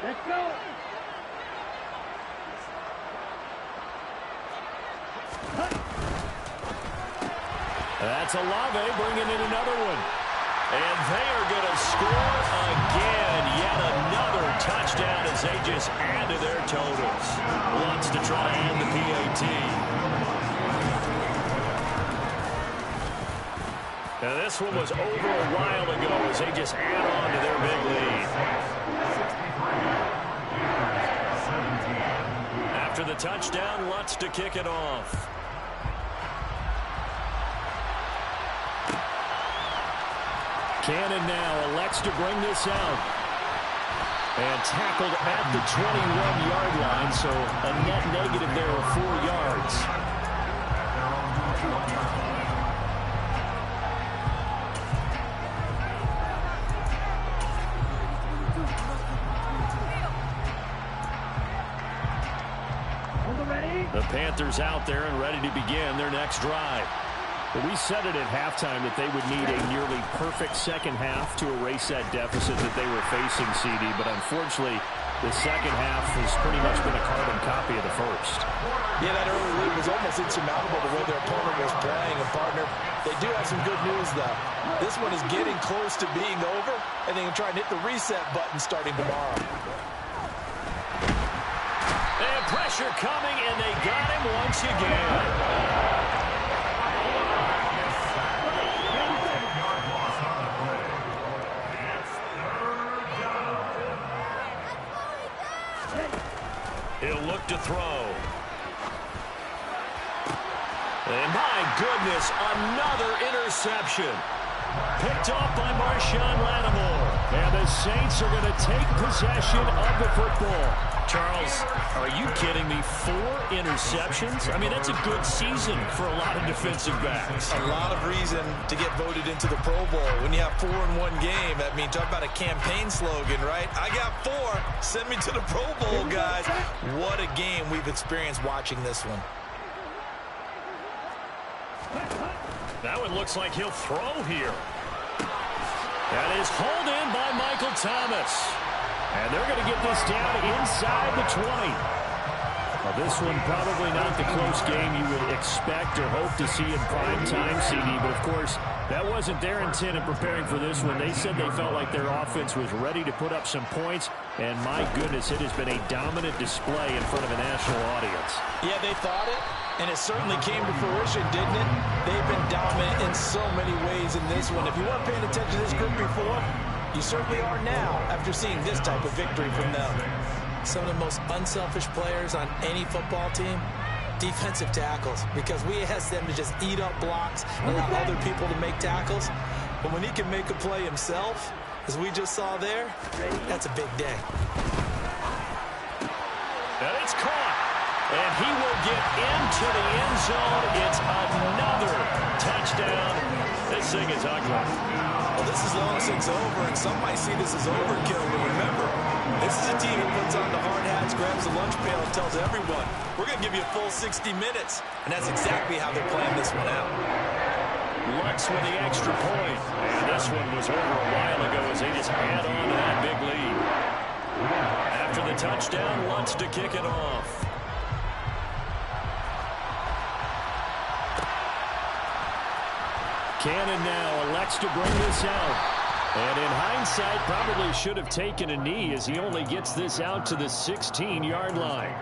S5: Let's go.
S6: That's Olave bringing in another one. And they are going to score again. Yet another touchdown as they just add to their totals. Wants to try and the PAT. Now this one was over a while ago as they just add on to their big lead. After the touchdown, Lutz to kick it off. Cannon now elects to bring this out. And tackled at the 21-yard line, so a net negative there of 4 yards. The Panthers out there and ready to begin their next drive. But we said it at halftime that they would need a nearly perfect second half to erase that deficit that they were facing, CD. But unfortunately, the second half has pretty much been a carbon copy of the first.
S3: Yeah, that early lead was almost insurmountable the way their opponent was playing. And, partner, they do have some good news, though. This one is getting close to being over, and they can try and hit the reset button starting tomorrow.
S6: They have pressure coming, and they got him once again. He'll look to throw. And my goodness, another interception. Picked off by Marshawn Lattimore. And the Saints are going to take possession of the football. Charles, are you kidding me? 4 interceptions? I mean, that's a good season for a lot of defensive backs.
S3: A lot of reason to get voted into the Pro Bowl. When you have 4 in one game, I mean, talk about a campaign slogan, right? I got 4. Send me to the Pro Bowl, guys. What a game we've experienced watching this one.
S6: That one looks like he'll throw here. That is hauled in by Michael Thomas. And they're going to get this down inside the 20. Well, this one probably not the close game you would expect or hope to see in prime time, CD. But, of course, that wasn't their intent in preparing for this one. They said they felt like their offense was ready to put up some points. And, my goodness, it has been a dominant display in front of a national audience.
S3: Yeah, they thought it. And it certainly came to fruition, didn't it? They've been dominant in so many ways in this one. If you weren't paying attention to this group before, you certainly are now after seeing this type of victory from them. Some of the most unselfish players on any football team, defensive tackles, because we ask them to just eat up blocks and allow other people to make tackles. But when he can make a play himself, as we just saw there, that's a big day.
S6: And it's caught. And he will get into the end zone. It's another touchdown. This thing is ugly.
S3: Well, this is long since over, and some might see this as overkill. But remember, this is a team that puts on the hard hats, grabs the lunch pail, and tells everyone, we're going to give you a full 60 minutes. And that's exactly how they're playing this one out.
S2: Lutz with the extra point. And this one was over a while ago as they just add on to that big lead. After the touchdown, Lutz to kick it off. Cannon now elects to bring this out. And in hindsight, probably should have taken a knee as he only gets this out to the 16-yard line.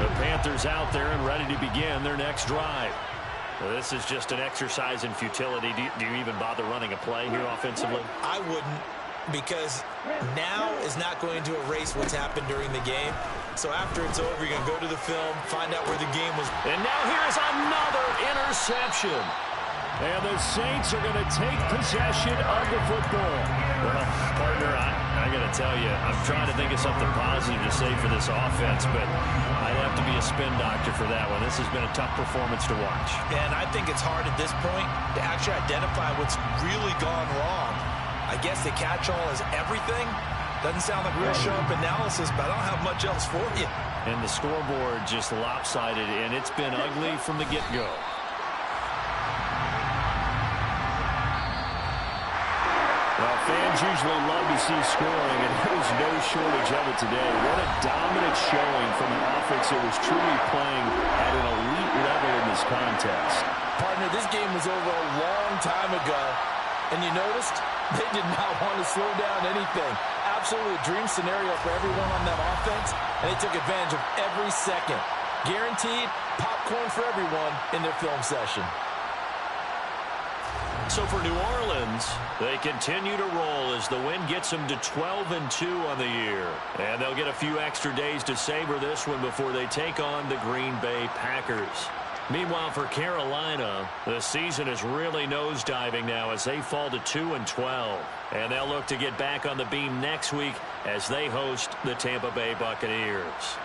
S2: The Panthers out there and ready to begin their next drive. Well, this is just an exercise in futility. Do you even bother running a play here offensively?
S3: I wouldn't, because now is not going to erase what's happened during the game. So after it's over, you're going to go to the film, find out where the game was.
S2: And now here's another interception. And the Saints are going to take possession of the football. Well, partner, I got to tell you, I'm trying to think of something positive to say for this offense, but I'd have to be a spin doctor for that one. This has been a tough performance to watch.
S3: And I think it's hard at this point to actually identify what's really gone wrong. I guess the catch-all is everything. Doesn't sound like real sharp analysis, but I don't have much else for you.
S2: And the scoreboard just lopsided, and it's been ugly from the get-go. Well, fans usually love to see scoring, and there was no shortage of it today. What a dominant showing from an offense that was truly playing at an elite level in this contest.
S4: Partner, this game was over a long time ago, and you noticed they did not want to slow down anything. Absolutely a dream scenario for everyone on that offense, and they took advantage of every second. Guaranteed popcorn for everyone in their film session.
S2: So for New Orleans, they continue to roll as the win gets them to 12-2 on the year. And they'll get a few extra days to savor this one before they take on the Green Bay Packers. Meanwhile, for Carolina, the season is really nosediving now as they fall to 2-12. And they'll look to get back on the beam next week as they host the Tampa Bay Buccaneers.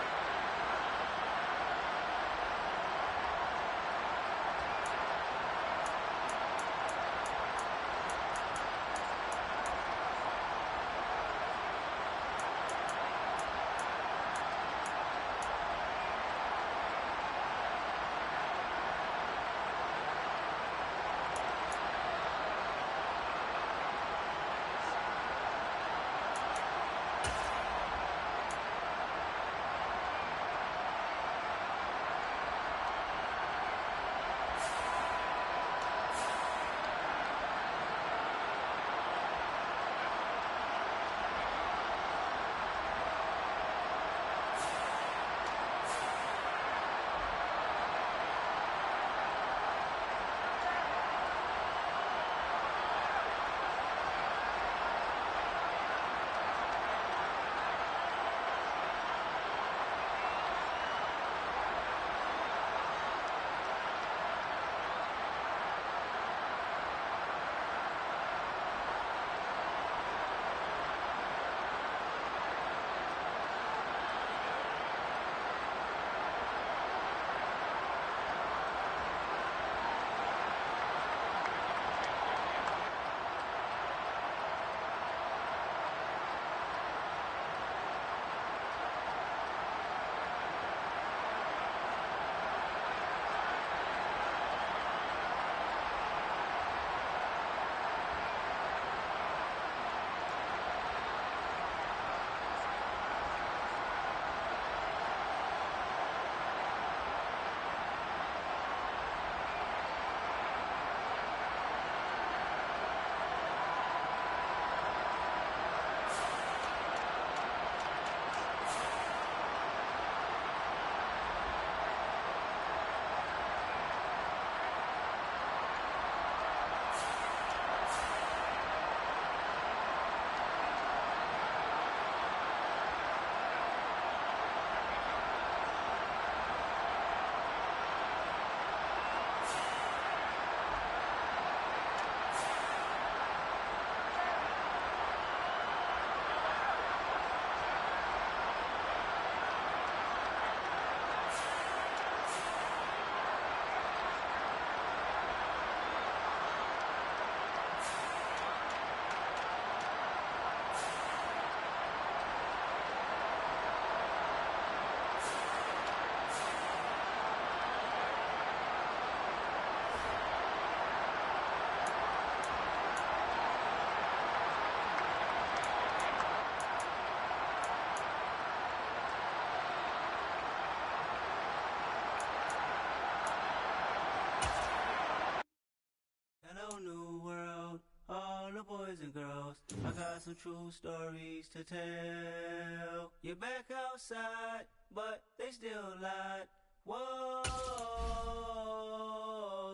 S7: some true stories to tell. You're back outside, but they still lied. Whoa,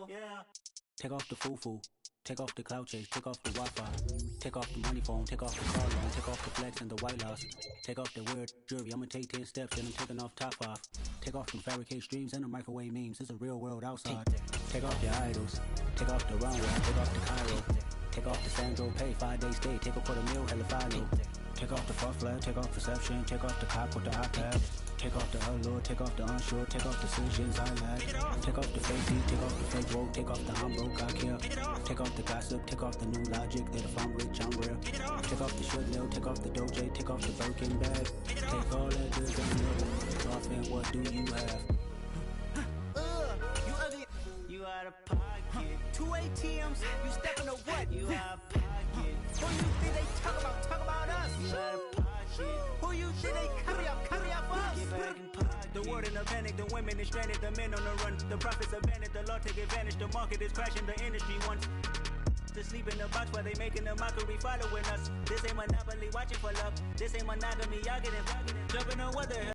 S7: yeah. Take off the foo-foo. Take off the cloud chase, take off the Wi-Fi. Take off the money phone, take off the car loan. Take off the flex and the white loss. Take off the weird jewelry, I'ma take 10 steps and I'm taking off top off. Take off them fabricate streams and the microwave memes. It's a real world outside. Take off your idols. Take off the runway, take off the Cairo. Take off the Sandro pay, 5-day stay. Take a $250,000, hella follow. Take off the fuck flag, take off perception. Take off the cop with the iPad. Take off the allure, take off the unsure. Take off decisions I lack. Take off the fake beat, take off the fake woke. Take off the I'm broke, I care. Take off the gossip, take off the new logic. That if I'm rich, I'm real. Take off the should know, take off the doje. Take off the Birkin bag. Take all that good and little off and what do you have?
S5: You ugly.
S7: You out of pocket.
S5: 2 ATMs, you stepping to what?
S7: You out of pocket.
S5: Who you think they talk about us?
S7: You out of pocket.
S5: Who you think they carry up us?
S7: Get back in pocket.
S5: The world in a panic, the women is stranded, the men on the run. The profits abandoned, the law take advantage. The market is crashing, the industry wants to sleep in the box while they making a mockery following us. This ain't monopoly, watching for love. This ain't monogamy, y'all getting jumping on what the hell.